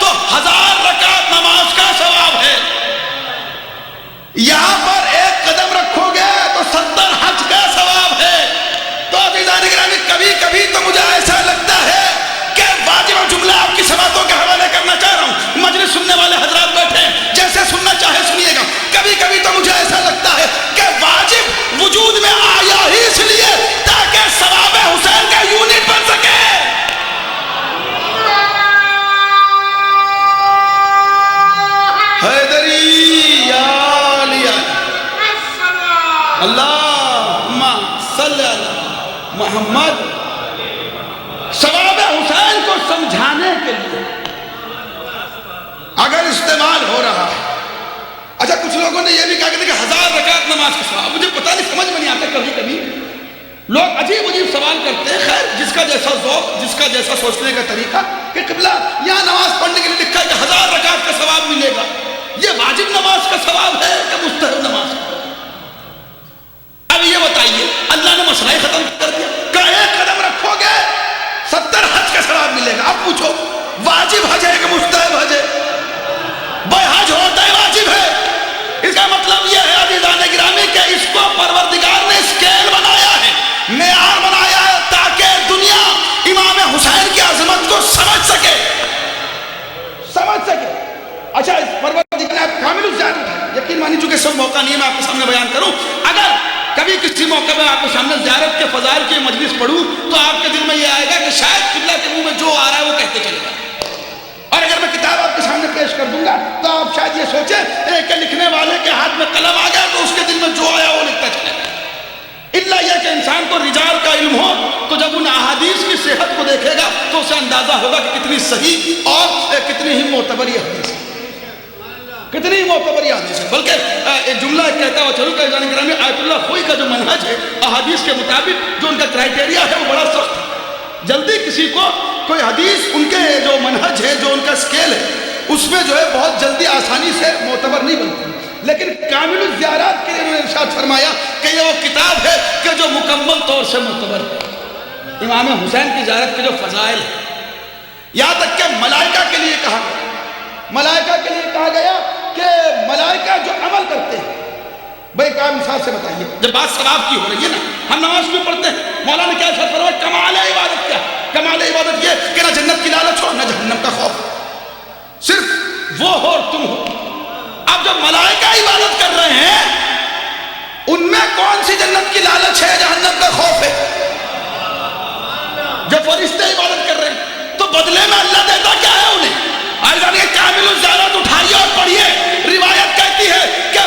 تو 1000 رکعت نماز کا ثواب ہے، یہاں پر 1 قدم رکھو گے تو 70 حج کا ثواب ہے۔ تو عزیزان گرامی کبھی کبھی تو مجھے ایسا لگتا ہے کہ واجب جملہ آپ کی سماعتوں کے حوالے کرنا چاہ رہا ہوں، مجلس سننے والے حضرات بیٹھے جیسے سننا چاہے سنیے گا، کبھی کبھی تو مجھے ایسا لگتا ہے کہ واجب وجود میں آیا ہی اس لیے تاکہ ثواب حسین کا یونٹ بن سکے۔ حیدری یا علی اللہم صلی علی محمد، ثواب حسین کو سمجھانے کے لیے اگر استعمال ہو رہا ہے۔ اچھا کچھ لوگوں نے یہ بھی کہا کہ 1000 رکعت نماز کا ثواب، مجھے پتہ نہیں، سمجھ میں نہیں آتا، کبھی کبھی لوگ عجیب عجیب سوال کرتے ہیں، خیر جس کا جیسا ذوق، جس کا جیسا سوچنے کا طریقہ، کہ قبلہ یہاں نماز پڑھنے کے لیے لکھا ہے کہ 1000 رکعت کا ثواب ملے گا، یہ واجب نماز کا ثواب ہے کہ مستحب نماز کا؟ اب یہ بتائیے، اللہ نے مسئلہ ختم کر دیا کہ 1 قدم رکھو گے 70 حج کا ثواب ملے گا۔ اب پوچھو واجب حج ہے کہ مستحب حج ہے؟ بھائی حج ہوتا ہے واجب ہے، اس کا مطلب یہ ہے عزیزان گرامی کہ اس کو پروردگار نے اسکیل بنایا ہے، معیار بنایا ہے تاکہ دنیا امام حسین کی عظمت کو سمجھ سکے، سمجھ سکے۔ اچھا اس پروردگار نے آپ کامل الزیارت ہے، یقین مانی چونکہ سب موقع نہیں ہے میں آپ کے سامنے بیان کروں، اگر کبھی کسی موقع میں آپ کے سامنے زیارت کے فضائل کی مجلس پڑھوں تو آپ کے دل میں یہ آئے گا کہ شاید قبلہ کے منہ میں جو آ رہا ہے وہ کہتے چلے گا، اور اگر میں کتاب آپ کے سامنے پیش کر دوں گا تو آپ شاید یہ سوچیں کہ لکھنے والے کے ہاتھ میں قلم آ گیا تو اس کے دل میں جو آیا وہ لکھتا چلے گا۔ اللہ یہ کہ انسان کو رجال کا علم ہو تو جب ان احادیث کی صحت کو دیکھے گا تو اسے اندازہ ہوگا کہ کتنی صحیح اور کتنی ہی معتبر یہ حدیث ہے، کتنی معتبر یہ حدیث ہے۔ بلکہ ایک جملہ کہتا ہوا چلوں کہ جان گرامی آیت اللہ خوئی کا جو منہج ہے احادیث کے مطابق جو ان کا کرائیٹیریا ہے وہ بڑا سخت ہے، جلدی کسی کو کوئی حدیث ان کے جو منہج ہے، جو ان کا سکیل ہے، اس میں جو ہے بہت جلدی آسانی سے معتبر نہیں بنتی، لیکن کامل الزیارات کے لیے انہوں نے ارشاد فرمایا کہ یہ وہ کتاب ہے کہ جو مکمل طور سے معتبر ہے۔ امام حسین کی زیارت کے جو فضائل ہیں، یہاں تک کہ ملائکہ کے لیے کہا گیا، ملائکہ کے لیے کہا گیا کہ ملائکہ جو عمل کرتے ہیں، بھائی کام مثال سے بتائیے، جب بات ثواب کی ہو رہی ہے نا، ہم نماز کیوں پڑھتے ہیں؟ مولانا کیا ارشاد فرمایا؟ کمال عبادت کیا؟ کمال عبادت یہ کہ نہ جنت کی لالچ ہو نہ جہنم کا خوف، صرف وہ ہو اور تم ہو۔ اب جب ملائکہ عبادت کر رہے ہیں ان میں کون سی جنت کی لالچ ہے، جہنم کا خوف ہے؟ جب فرشتے عبادت کر رہے ہیں تو بدلے میں اللہ دیتا کیا ہے انہیں؟ آئیے کامل الزیارت اٹھائیے اور پڑھیے، روایت کہتی ہے کہ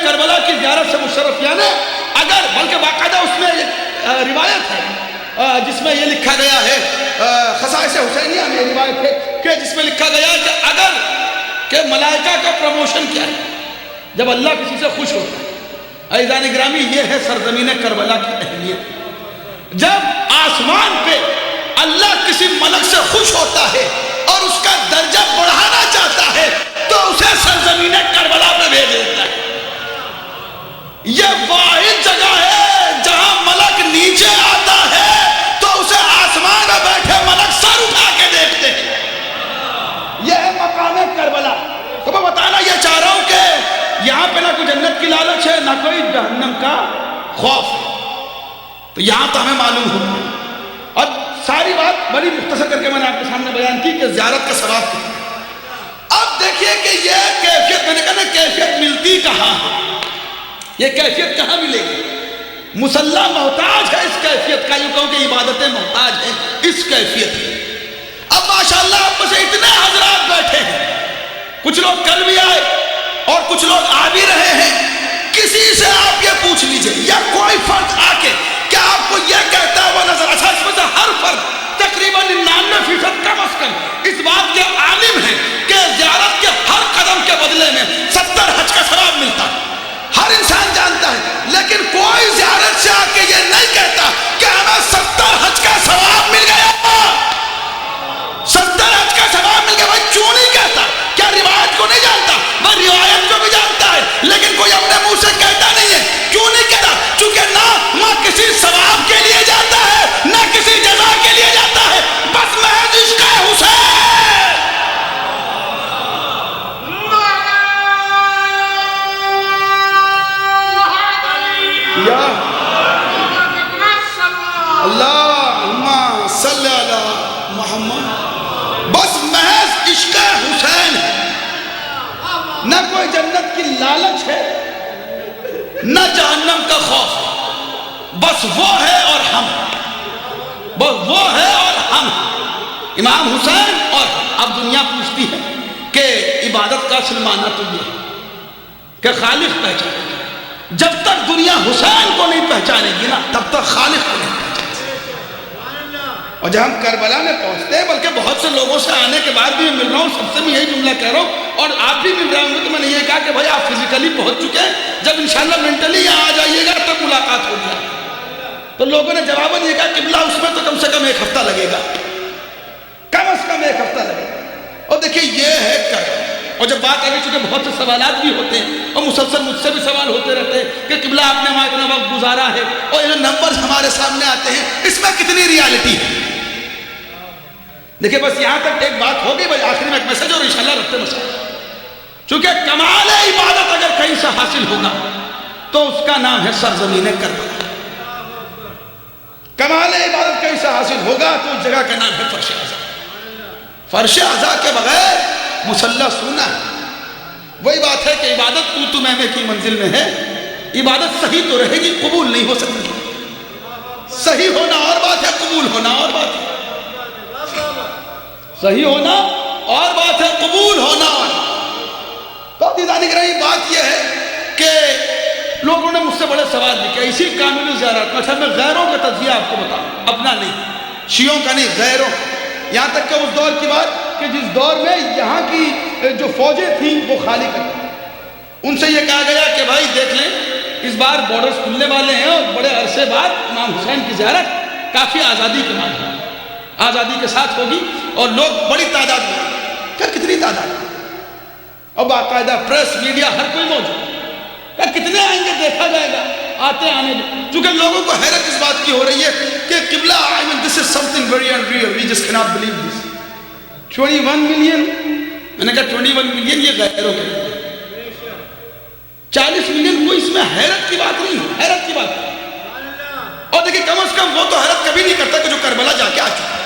کربلا کی زیارت سے مشرف، یعنی اگر بلکہ باقاعدہ اس میں روایت ہے جس میں یہ لکھا گیا ہے، خصائص حسینیہ میں روایت ہے کہ جس میں لکھا گیا ہے کہ اگر کہ ملائکہ کا پروموشن کیا ہے جب اللہ کسی سے خوش ہوتا ہے۔ عزیزان گرامی، یہ ہے سرزمین کربلا کی اہمیت۔ جب آسمان پہ اللہ کسی ملک سے خوش ہوتا ہے اور اس کا درجہ بڑھانا چاہتا ہے تو اسے سرزمین کربلا پہ بھیج دیتا ہے۔ یہ واحد جگہ ہے جہاں ملک نیچے آتا ہے تو اسے آسمان میں بیٹھے ملک سر اٹھا کے دیکھتے ہیں۔ یہ ہے مقام کربلا۔ تو میں بتانا یہ چاہ رہا ہوں کہ یہاں پہ نہ کوئی جنت کی لالچ ہے نہ کوئی جہنم کا خوف ہے، تو یہاں تو ہمیں معلوم ہو۔ اور ساری بات بڑی مختصر کر کے میں نے آپ کے سامنے بیان کی کہ زیارت کا ثواب کتنا ہے۔ اب دیکھیے کہ یہ کیفیت، میں نے کہا نا کیفیت ملتی کہاں ہے، یہ کیفیت کہاں ملے گی؟ مسلح محتاج ہے اس کیفیت کا، یوں کہوں کہ عبادتیں محتاج ہیں اس کیفیت کی۔ اب ماشاءاللہ آپ میں سے اتنے حضرات بیٹھے ہیں، کچھ لوگ کل بھی آئے اور کچھ لوگ آ بھی رہے ہیں، کسی سے آپ یہ پوچھ لیجئے یا کوئی فرد آ کے کیا آپ کو یہ کہتا ہے وہ نظر اچھا، اس میں سے ہر فرد تقریباً 99% کم از کم اس بات کے عالم ہیں کہ زیارت کے ہر قدم کے بدلے میں 70 حج کا ثواب ملتا ہے، ہر انسان جانتا ہے، لیکن کوئی زیارت سے آ کے یہ نہیں کہتا کہ ہمیں 70 حج کا ثواب مل گیا، 70 حج کا ثواب مل گیا۔ بھائی کیوں نہیں کہتا؟ کیا روایت کو نہیں جانتا؟ وہ روایت کو بھی جانتا ہے لیکن کوئی اپنے منہ سے کہتا نہیں ہے۔ کیوں نہیں کہتا؟ چونکہ نہ کسی ثواب کے لیے جاتا ہے نہ کسی جزا کے لیے جاتا ہے، بس محض عشق حسین۔ یا اللہم صلی علی محمد، بس محض عشق حسین ہے، نہ کوئی جنت کی لالچ ہے نہ جہنم کا خوف ہے، بس وہ ہے اور ہم، بس وہ ہے اور ہم، امام حسین اور اب دنیا پوچھتی ہے کہ عبادت کا اصل معنی تو یہ ہے کہ خالق پہچانے گی۔ جب تک دنیا حسین کو نہیں پہچانے گی نا تب تک خالق کو نہیں پہچانے گی۔ اور جب ہم کربلا میں پہنچتے ہیں، بلکہ بہت سے لوگوں سے آنے کے بعد بھی میں مل رہا ہوں، سب سے میں یہی جملہ کہہ رہا ہوں اور آپ بھی مل رہے ہوں گے تو میں نے یہ کہا کہ بھائی آپ فزیکلی پہنچ چکے ہیں، جب انشاءاللہ مینٹلی یہاں آ جائیے گا تب ملاقات ہوگی۔ تو لوگوں نے جواباً یہ کہا قبلہ اس میں تو کم سے کم 1 ہفتہ لگے گا، کم از کم 1 ہفتہ لگے گا۔ اور دیکھیے یہ ہے کربلا۔ اور جب بات آگے چونکہ بہت سے سوالات بھی ہوتے ہیں اور مسلسل مجھ سے بھی سوال ہوتے رہتے ہیں کہ قبلہ آپ نے وہاں اتنا وقت گزارا ہے اور یہ جو نمبرز ہمارے سامنے آتے ہیں اس میں کتنی ریالٹی ہے۔ دیکھیں بس یہاں تک ایک بات ہوگی، بھائی آخری میں ایک میسج اور انشاءاللہ رکھتے مسئلہ، چونکہ کمال عبادت اگر کہیں سے حاصل ہوگا تو اس کا نام ہے سرزمین کربلا۔ کمال عبادت کہیں سے حاصل ہوگا تو اس جگہ کا نام ہے فرش اعظم۔ فرش اعظم کے بغیر مسلح سونا ہے۔ وہی بات ہے کہ عبادت تو میں کی منزل میں ہے، عبادت صحیح تو رہے گی، قبول نہیں ہو سکتی۔ صحیح ہونا اور بات ہے، قبول ہونا اور بات ہے۔ صحیح ہونا اور بات ہے، قبول ہونا اور۔ تو عزیزان گرامی بات یہ ہے کہ لوگوں نے مجھ سے بڑے سوال بھی کیا اسی کامل زیارت میں۔ اچھا میں غیروں کا تجزیہ آپ کو بتاؤں، اپنا نہیں، شیعوں کا نہیں، غیروں، یہاں تک کہ اس دور کی بات کہ جس دور میں یہاں کی جو فوجیں تھیں وہ خالی کریں، ان سے یہ کہا گیا کہ بھائی دیکھ لیں اس بار بارڈرز کھلنے والے ہیں اور بڑے عرصے بعد امام حسین کی زیارت کافی آزادی کے بعد ہوگی، آزادی کے ساتھ ہوگی اور لوگ بڑی تعداد میں، کیا کتنی تعداد اور باقاعدہ پریس میڈیا ہر کوئی موجود، کیا کتنے آئیں گے دیکھا جائے گا، آتے آنے دیں۔ چونکہ لوگوں کو حیرت اس بات کی ہو رہی ہے کہ قبلہ this is something very unreal, we just cannot believe this. 21 million, میں نے کہا 21 ملین یہ غیروں کے لیے، 40 ملین کوئی اس میں حیرت کی بات نہیں، حیرت کی بات نہیں۔ اور دیکھیں کم از کم وہ تو حیرت کبھی نہیں کرتا کہ جو کربلا جا کے آ چکا۔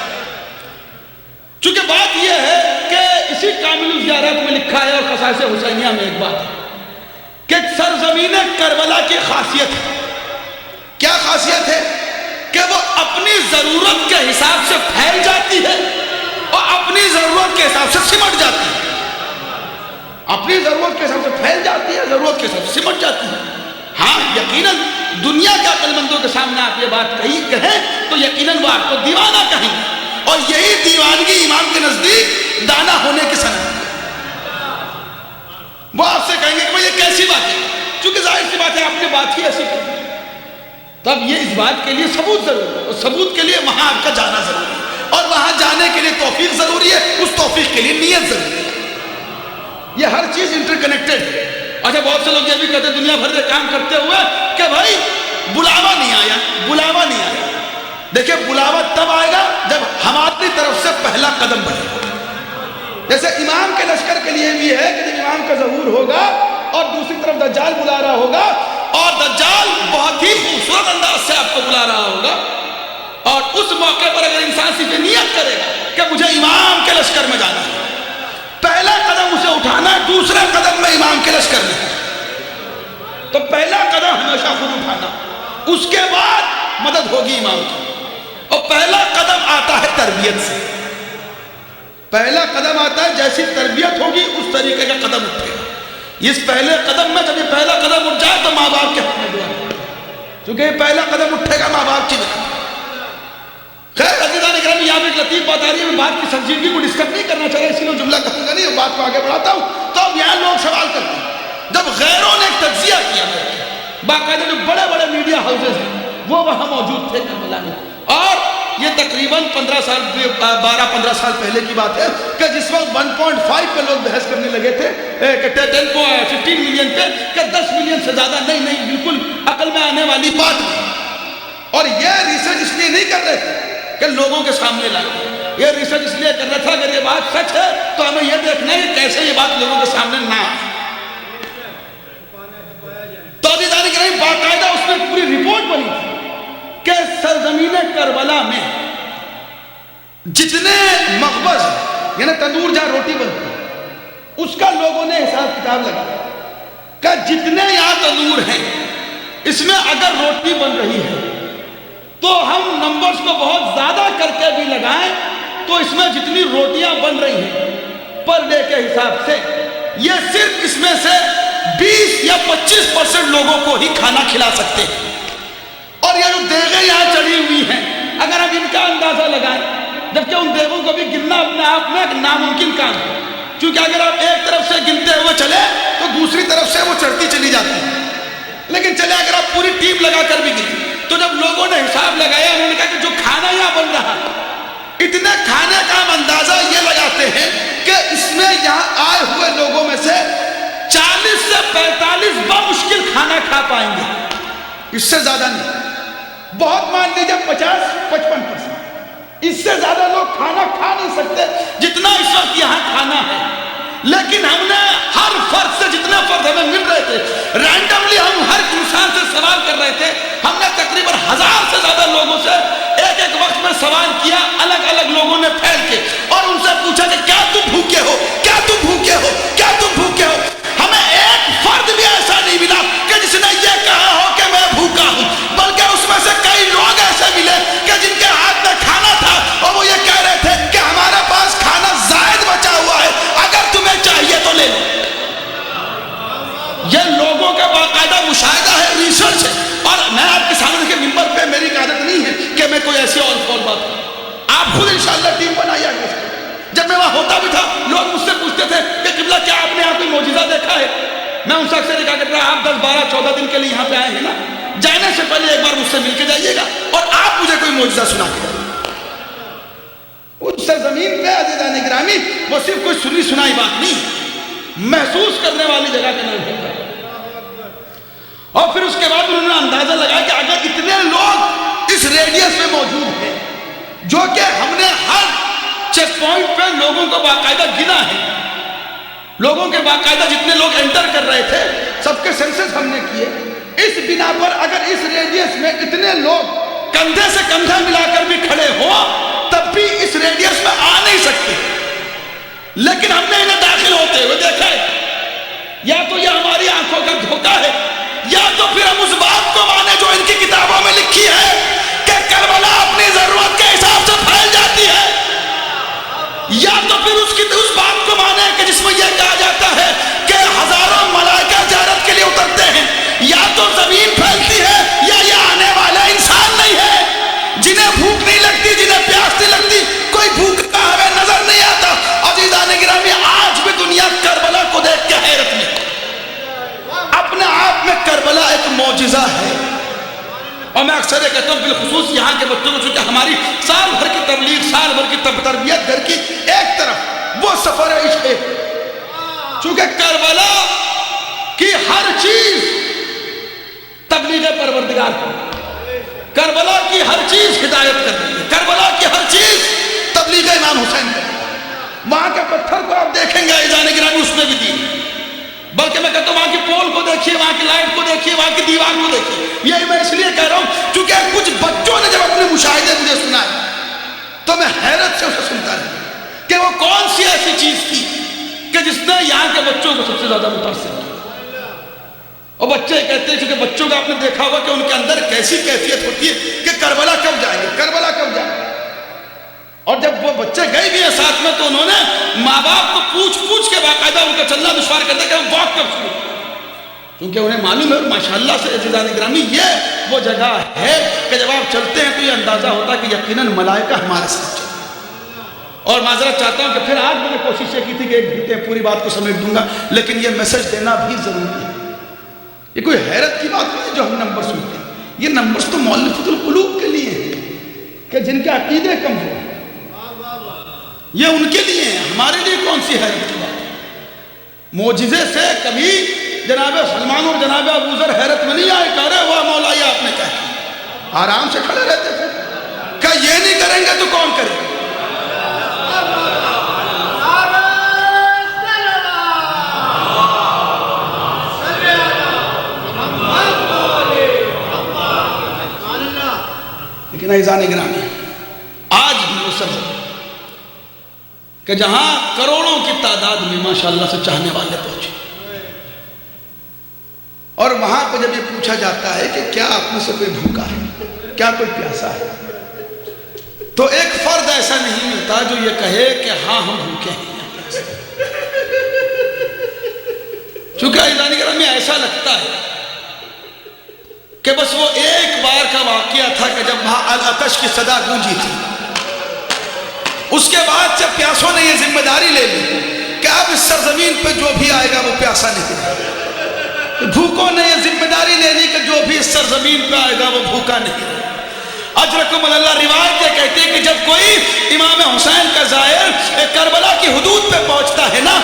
چونکہ بات یہ ہے کہ اسی کامل الزیارات میں لکھا ہے اور خصائص حسینیہ میں ایک بات ہے کہ سرزمین کربلا کی خاصیت ہے، کیا خاصیت ہے؟ کہ وہ اپنی ضرورت کے حساب سے پھیل جاتی ہے اور اپنی ضرورت کے حساب سے سمٹ جاتی ہے، اپنی ضرورت کے حساب سے پھیل جاتی ہے، ضرورت کے حساب سے سمٹ جاتی ہے۔ یقیناً دنیا کے عقل مندوں کے سامنے آپ یہ بات کہیں تو یقیناً وہ آپ کو دیوانہ کہیں گے، اور یہی دیوانگی امام کے نزدیک دانا ہونے کی صنعت ہے۔ وہ آپ سے کہیں گے کہ یہ کیسی بات ہے، چونکہ ظاہر سی بات ہے آپ نے بات ہی ایسی کی، تب یہ اس بات کے لیے ثبوت ضروری ہے، اور ثبوت کے لیے وہاں آپ کا جانا ضروری ہے، اور وہاں جانے کے لیے توفیق ضروری ہے، اس توفیق کے لیے نیت ضروری ہے۔ یہ ہر چیز انٹر کنیکٹڈ ہے۔ اچھا بہت سے لوگ یہ بھی کہتے ہیں دنیا بھر کے کام کرتے ہوئے کہ بھائی بلاوا نہیں آیا، بلاوا نہیں آیا۔ دیکھیں بلاوا تب آئے گا جب ہماری طرف سے پہلا قدم بڑھے گا۔ جیسے امام کے لشکر کے لیے بھی ہے کہ جب امام کا ظہور ہوگا اور دوسری طرف دجال بلا رہا ہوگا، اور دجال بہت ہی خوبصورت انداز سے آپ کو بلا رہا ہوگا، اور اس موقع پر اگر انسان صرف نیت کرے گا کہ مجھے امام کے لشکر میں جانا ہے، پہلا قدم اسے اٹھانا ہے، دوسرا قدم میں امام کے لشکر میں، تو پہلا قدم ہمیشہ خود اٹھانا، اس کے بعد مدد ہوگی امام کی۔ اور پہلا قدم آتا ہے تربیت سے، پہلا قدم آتا ہے جیسی تربیت ہوگی اس طریقے کا قدم اٹھے گا۔ اس پہلے قدم میں جب یہ پہلا قدم اٹھ جائے تو ماں باپ کے حق میں دعا ہے، چونکہ یہ پہلا قدم اٹھے گا ماں باپ کی بات۔ خیر عزیزان اکرام، یہاں پہ ایک لطیف بات آ رہی ہے، میں بات کی سنجیدگی کو ڈسکس نہیں کرنا چاہ رہا، اسی لیے جملہ کہوں گا نہیں، بات کو آگے بڑھاتا ہوں۔ تو اب یہاں لوگ سوال کرتے ہیں، جب غیروں نے تجزیہ کیا، باقاعدہ جو بڑے بڑے میڈیا ہاؤسز ہیں وہ وہاں موجود تھے کربلا میں، اور یہ تقریباً 12-15 سال پہلے کی بات ہے کہ جس وقت 1.5 پہ لوگ بحث کرنے لگے تھے کہ 15 ملین پہ کہ 10 ملین سے زیادہ نہیں، بالکل عقل میں آنے والی بات نہیں۔ اور یہ ریسرچ اس لیے نہیں کر رہے تھے کہ لوگوں کے سامنے لائے، یہ ریسرچ اس لیے کر رہا تھا اگر یہ بات سچ ہے تو ہمیں یہ دیکھنا ہے کہ کیسے یہ بات لوگوں کے سامنے نہ آئے۔ تو عزیزان کرام باقاعدہ اس میں پوری رپورٹ بنی تھی کہ سرزمین کربلا میں جتنے مخبز یعنی تندور جہاں روٹی بنتی ہے اس کا لوگوں نے حساب کتاب لگا کہ جتنے یہاں تندور ہیں اس میں اگر روٹی بن رہی ہے تو ہم نمبرز کو بہت زیادہ کر کے بھی لگائیں تو اس میں جتنی روٹیاں بن رہی ہیں پر ڈے کے حساب سے یہ صرف اس میں سے 20 یا 25% لوگوں کو ہی کھانا کھلا سکتے ہیں۔ اور یہ جو دیگیں یہاں چڑھی ہوئی ہیں اگر ہم ان کا اندازہ لگائیں، جبکہ ان دیگوں کو بھی گننا اپنے آپ میں ایک ناممکن کام ہے، کیونکہ اگر آپ ایک طرف سے گنتے ہوئے چلے تو دوسری طرف سے وہ چڑھتی چلی جاتی ہے، لیکن چلے اگر آپ پوری ٹیم لگا کر بھی گنے تو جب لوگوں نے حساب لگایا انہوں نے کہا کہ جو کھانا یہاں بن رہا اتنے کھانے کا ہم اندازہ یہ لگاتے ہیں کہ اس میں یہاں آئے ہوئے لوگوں میں سے 40 سے 45 بمشکل کھانا کھا پائیں گے، اس سے زیادہ نہیں، بہت مان لیجیے 50-55%، اس سے زیادہ لوگ کھانا کھا نہیں سکتے جتنا اس وقت یہاں کھانا ہے۔ لیکن ہم نے ہر فرد سے جتنے فرد ہمیں مل رہے تھے رینڈملی ہم ہر انسان سے سوال کر رہے تھے، ہم نے تقریباً 1000 سے زیادہ لوگوں سے ایک وقت میں سوال کیا، الگ الگ لوگوں نے پھیل کے، اور ان سے پوچھا کہ کیا تم بھوکے ہو، کیا تم بھوکے ہو، کیا تم بھوکے ہو؟ ہمیں ایک فرد بھی ایسا نہیں ملا کہ جس نے یہ کہا ہو کہ میں بھوکا ہوں، بلکہ اس میں سے کئی لوگ ایسے ملے کہ جن کے ہاتھ میں کھانا تھا اور وہ یہ کہہ رہے تھے کہ ہمارے پاس کھانا زائد بچا ہوا ہے، اگر تمہیں چاہیے تو لے لو۔ یہ لوگوں کا باقاعدہ مشاہدہ ہے، ریسرچ ہے، اور میں آپ کے سامنے کے ممبر پہ میری عادت نہیں ہے کہ میں کوئی ایسی اور فول بات کروں، آپ خود انشاءاللہ ٹیم بنائیے آگے سے۔ جب میں وہاں ہوتا بھی تھا لوگ مجھ سے پوچھتے تھے کہ قبلہ کیا آپ نے یہاں کوئی معجزہ دیکھا ہے؟ میں ان سے اکثر کہا کرتا آپ 10-12-14 دن کے لیے یہاں پہ آئے ہیں نا، جانے سے پہلے ایک بار مجھ سے مل کے جائیے گا اور آپ مجھے کوئی معجزہ سنا کے جائیے۔ اس سرزمین پہ عزیزان گرامی وہ صرف کوئی سنی سنائی بات نہیں، محسوس کرنے والی جگہ کا نام ہے۔ اور پھر اس کے بعد انہوں نے اندازہ لگایا کہ اگر اتنے لوگ اس ریڈیس میں موجود ہیں جو کہ ہم نے ہر چیک پوائنٹ پہ لوگوں کو باقاعدہ گنا ہے، لوگوں کے باقاعدہ جتنے لوگ انٹر کر رہے تھے سب کے سینسس ہم نے کیے، اس بنا پر اگر اس ریڈیس میں اتنے لوگ کندھے سے کندھا ملا کر بھی کھڑے ہو تب بھی اس ریڈیس میں آ نہیں سکتے، لیکن ہم نے انہیں داخل ہوتے ہوئے دیکھا ہے۔ یا تو یہ ہماری آنکھوں کا دھوکہ ہے یا تو پھر ہم اس بات کو مانے جو ان کی کتابوں میں لکھی ہے کہ کربلا اپنی ضرورت کے حساب سے پھیل جاتی ہے، یا تو پھر اس بات کو مانے کہ جس میں یہ کہا جاتا ہے کہ ہزاروں ملائکہ زیارت کے لیے اترتے ہیں، یا تو زمین پھیلتی ایک معجزہ ہے. اور میں اکثر یہ کہتا ہوں بالخصوص یہاں کے بچوں کو، چونکہ ہماری سال بھر کی تبلیغ، سال بھر کی تربیت گھر کی ایک طرف وہ سفر عشق ہے. چونکہ کربلا کی ہر چیز تبلیغ پروردگار کو، کربلا کی ہر چیز ہدایت کر رہی ہے، کربلا کی ہر چیز تبلیغ امام حسین کر رہی ہے. وہاں کے پتھر کو آپ دیکھیں گے عزیزان گرامی اس میں بھی دی، بلکہ میں کہتا ہوں وہاں کی پول کو دیکھیے، وہاں کی لائٹ کو دیکھیے، وہاں کی دیوار کو دیکھیے. یہی میں اس لیے کہہ رہا ہوں چونکہ کچھ بچوں نے جب اپنے مشاہدے مجھے سنائے تو میں حیرت سے اسے سنتا رہا کہ وہ کون سی ایسی چیز تھی کہ جس نے یہاں کے بچوں کو سب سے زیادہ متاثر کیا. اور بچے کہتے ہیں چونکہ بچوں کا آپ نے دیکھا ہوگا کہ ان کے اندر کیسی کیفیت ہوتی ہے کہ کربلا کب جائیں گے، کربلا کب جائیں گے. اور جب وہ بچے گئے بھی ہیں ساتھ میں تو انہوں نے ماں باپ کو پوچھ پوچھ کے باقاعدہ ان کا چلنا دشوار کرتے کہ ہم واک کب شروع، کیونکہ انہیں معلوم ہے ماشاءاللہ سے عزیزان گرامی یہ وہ جگہ ہے کہ جب آپ چلتے ہیں تو یہ اندازہ ہوتا ہے کہ یقیناً ملائکہ ہمارے ساتھ چلتے ہیں. اور معذرت چاہتا ہوں کہ پھر آج میں نے کوشش یہ کی تھی کہ ایک گھنٹے پوری بات کو سمیٹ دوں گا، لیکن یہ میسج دینا بھی ضروری ہے. یہ کوئی حیرت کی بات نہیں ہے جو ہم نمبر سنتے ہیں، یہ نمبرز تو مؤلفۃ القلوب کے لیے ہیں کہ جن کے عقیدے کمزور ہیں، یہ ان کے لیے ہیں. ہمارے لیے کون سی حیرت کی بات ہے؟ معجزے سے کبھی جناب سلمان اور جناب ابو ذر حیرت میں نہیں آئے کہ ارے واہ مولا یہ آپ نے کہا کیا، آرام سے کھڑے رہتے تھے کہ یہ نہیں کریں گے تو کون کرے گا. لیکن عزیزان گرامی آج بھی وہ سرزمین کہ جہاں کروڑوں کی تعداد میں ماشاءاللہ سے چاہنے والے پہنچے، اور وہاں پہ جب یہ پوچھا جاتا ہے کہ کیا آپ میں سے کوئی بھوکا ہے، کیا کوئی پیاسا ہے، تو ایک فرد ایسا نہیں ملتا جو یہ کہے کہ ہاں ہم بھوکے ہیں. چونکہ عزیزان گرامی ایسا لگتا ہے کہ بس وہ ایک بار کا واقعہ تھا کہ جب وہاں العطش کی صدا گونجی تھی، اس کے بعد جب پیاسوں نے یہ ذمہ داری لے لی کہ اب اس سرزمین پہ جو بھی آئے گا وہ پیاسا نہیں رہے، بھوکوں نے یہ ذمہ داری لے لی کہ جو بھی اس سرزمین پہ آئے گا وہ بھوکا نہیں رہے. اجرکم اللہ روایت یہ کہتے ہیں کہ جب کوئی امام حسین کا زائر کربلا کی حدود پہ پہنچتا ہے نا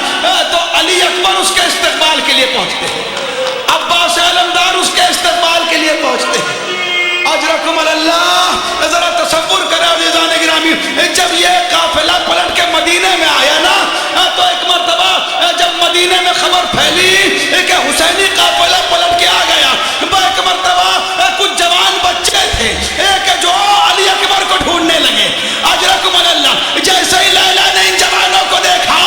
تو علی اکبر اس کے استقبال کے لیے پہنچتے ہیں، عباس علمدار اس کے استقبال کے لیے پہنچتے ہیں. اجرکم اللہ ذرا تصور کریں عزیزان گرامی، جب یہ قافلہ پلٹ کے مدینے میں آیا نا تو ایک مرتبہ جب مدینے میں خبر پھیلی کہ حسینی قافلہ پلٹ کے آ گیا، ایک مرتبہ کچھ جوان بچے تھے کہ جو علی اکبر کو ڈھونڈنے لگے. اجرکم اللہ جیسے ہی لیلا نے ان جوانوں کو دیکھا،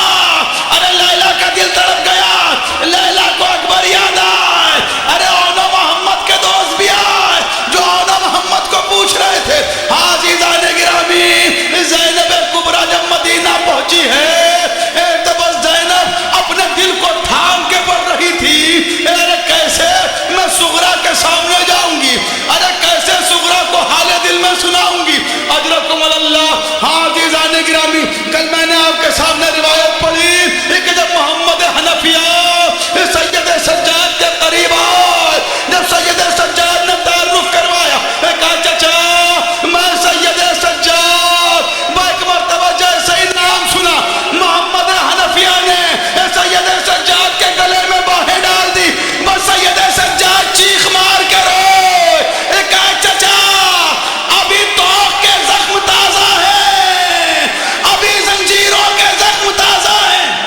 ارے لیلا کا دل تڑپ گیا، لیلا کو اکبر یاد آئے، ارے اونا محمد کے دوست بھی آئے جو اونا محمد کو پوچھ رہے تھے. عزیزان گرامی زینب کبریٰ جب مدینہ پہنچی ہے تو بس زینب اپنے دل کو تھام کے پڑھ رہی تھی، ارے کیسے میں صغریٰ کے سامنے جاؤں گی، ارے کیسے صغریٰ کو حال دل میں سناؤں گی. اجرکم اللہ عزیزان گرامی کل میں نے آپ کے سامنے روایت پڑھی کہ جب محمد حنفیہ سید سجاد کے قریب آئے، جب سید سجاد نے تعارف کروایا، کہا چچا میں سید سجاد، میں ایک مرتبہ جیسے ہی نام سنا محمد حنفیہ نے سید سجاد کے گلے میں باہیں ڈال دی، بس سید سجاد چیخ مار کے روئے، کہا چچا ابھی توق کے زخم تازہ ہیں، ابھی زنجیروں کے زخم تازہ ہیں.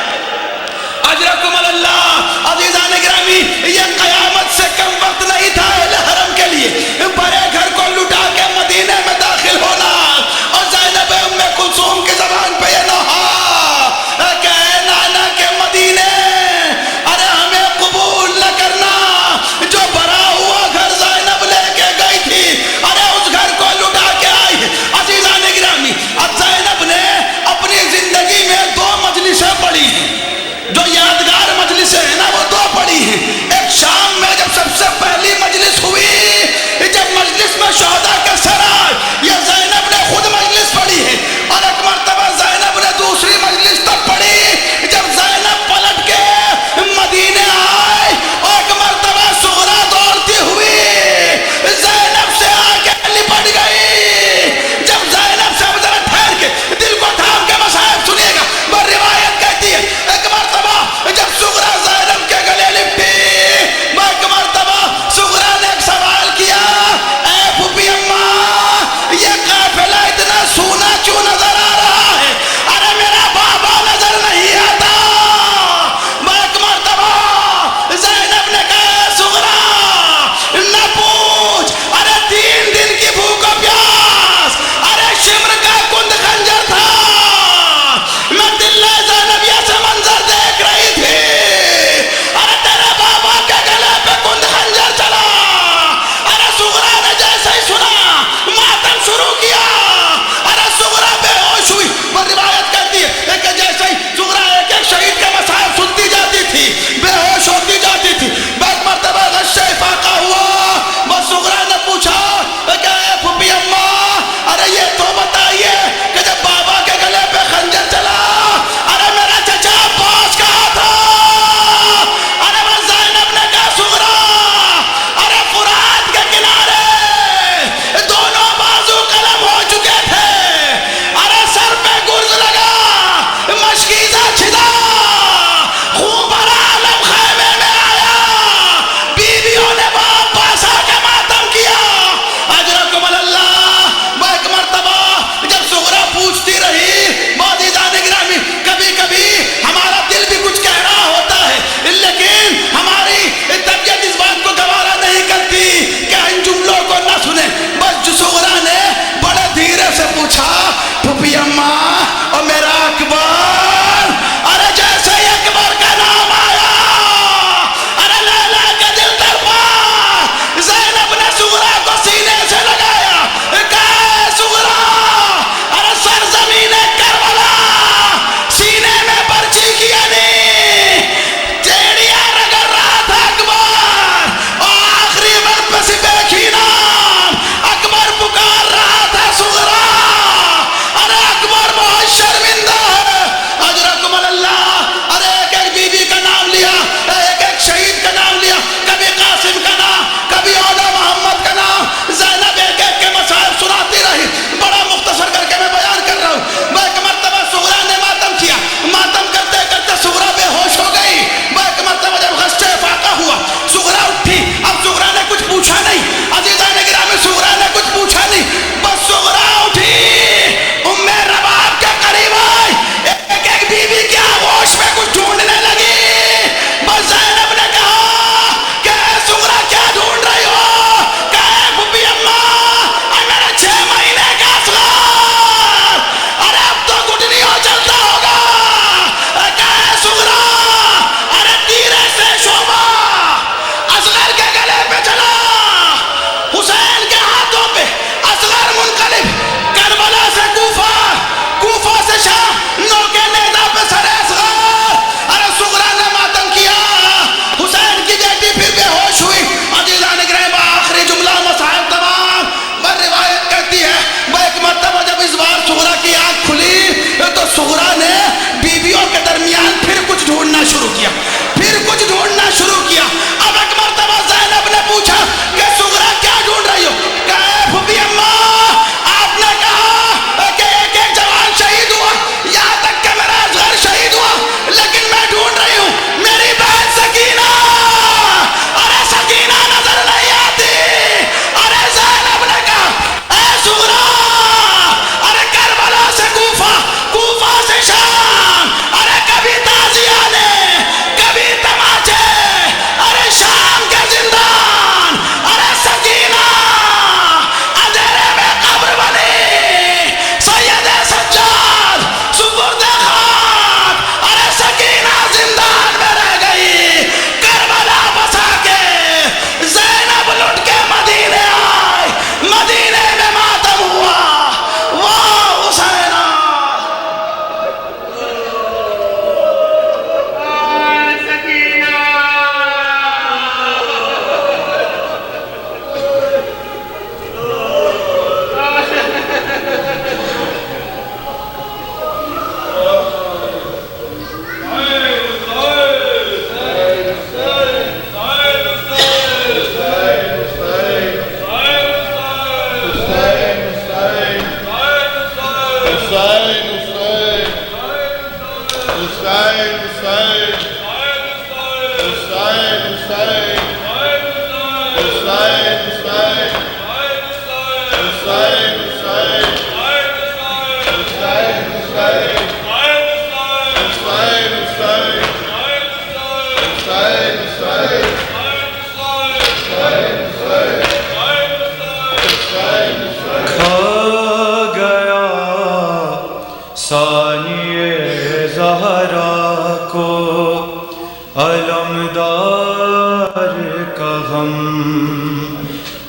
غم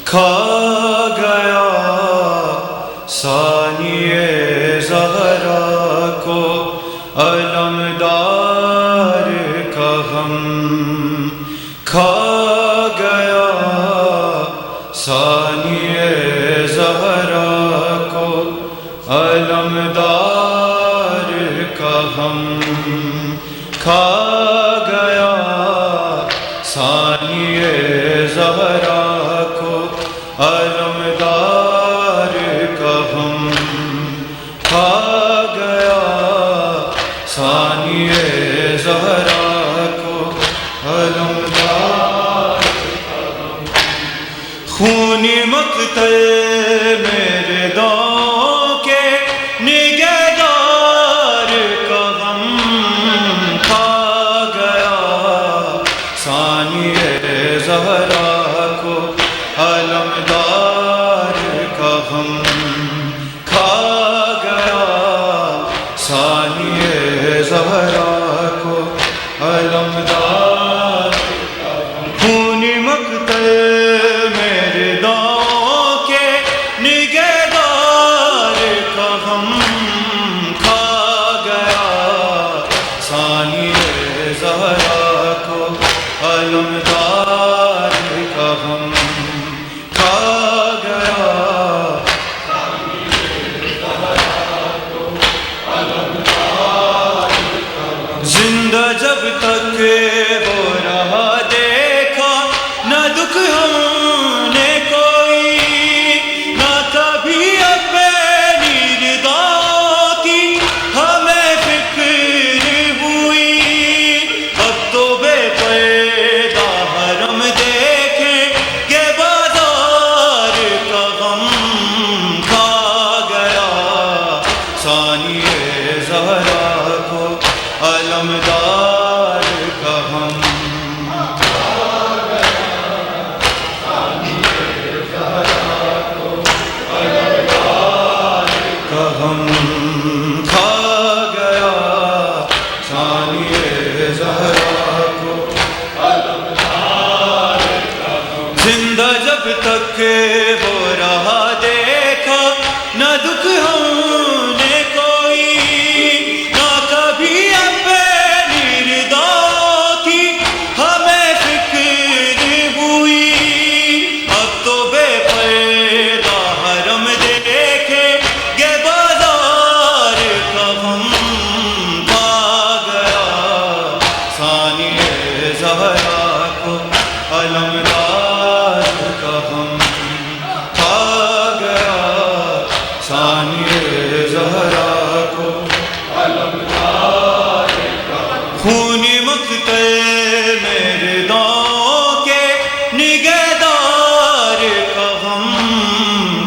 کھا گیا ثانیہ زہرا کو علمدار کا غم کھا گیا ثانیہ زہرا کو علمدار کا غم کھا گیا ثانیہ زہرا کو علمدار کا غم کھا گیا ثانیہ زہرا کو علمدار کا غم خونی مقتل میرے داؤں کے نگہدار کا غم کھا گیا ثانیہ زہرا کو علمدار کا غم کھا گیا ثانیہ زہرا کو علمدار کا غم خونی مقتل میرے داؤں کے نگہدار کا غم کھا گیا ثانیہ زہرا کو علمدار کا غم کھا گیا زندہ جب تک وہ رہا دیکھا نہ دکھ ہم نے کوئی نہ کبھی اپنی رضا کی ہمیں فکر ہوئی اب تو بے پردہ حرم دیکھیں کہ بازار کا غم کھا گیا ثانیہ زہرا کو علمدار کا غم کھا گیا ثانیہ زہرا کو علمدار کا غم کھا گیا ثانیہ زہرا کو علمدار کا غم زندہ جب تک وہ رہا دیکھا نہ دکھ ہم نے کوئی نہ کبھی اپنی رضا کی ہمیں فکر ہوئی اب تو بے پردہ حرم دیکھے یہ بازار کا غم کھا گیا ثانیہ زہرا کو علمدار کا غم کھا گیا ثانیہ زہرا کو علمدار کا خونی مقتل میرے داؤں کے نگہدار کا غم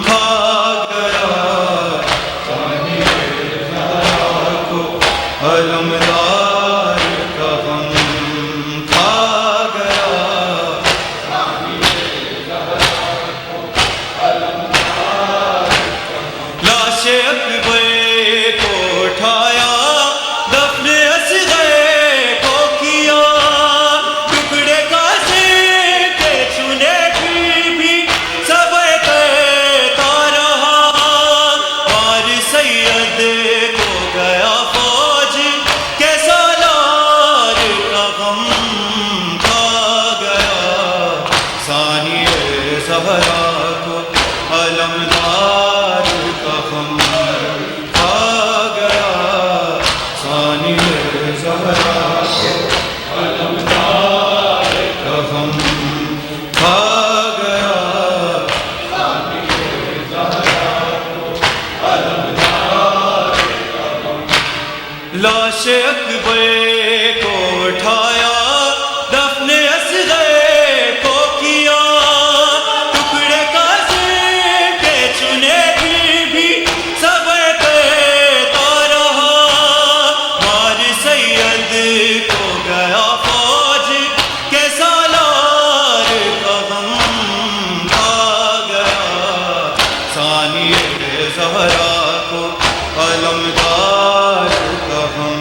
کھا گیا ثانیہ زہرا کو علمدار کا غم کھا گیا ثانیہ زہرا کو علمدار لاش اکبر کو اٹھایا دفن اصغر کو کیا ٹکڑے قاسم کے چنے پھر بھی صبر کرتا رہا وار سید کو گیا فوج کے سالار کا غم کھا گیا ثانیہ زہرا کو علمدار کا غم کھا گیا ثانیہ زہرا کو علمدار کا غم کھا گیا ثانیہ زہرا کو علمدار کا غم لاش اکبر کو اٹھایا دفن اصغر کو کیا ٹکڑے قاسم کے چنے پھر بھی صبر کرتا رہا وار سید کو گیا فوج کے سالار کا غم کھا گیا ثانیہ زہرا کو علمدار کا غم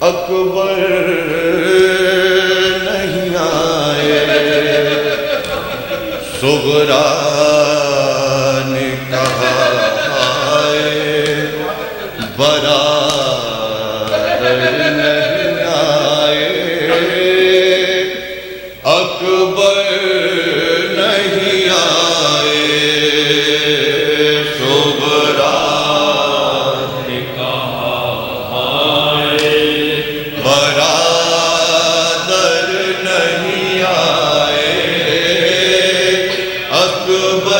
اکبر نہیں آئے صغرا نے کہا آئے برادر نہیں آئے اکبر نہیں آئے صغرا برادر نہیں آئے اکبر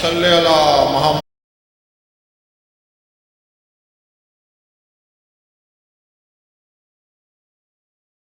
صلی علی محمد.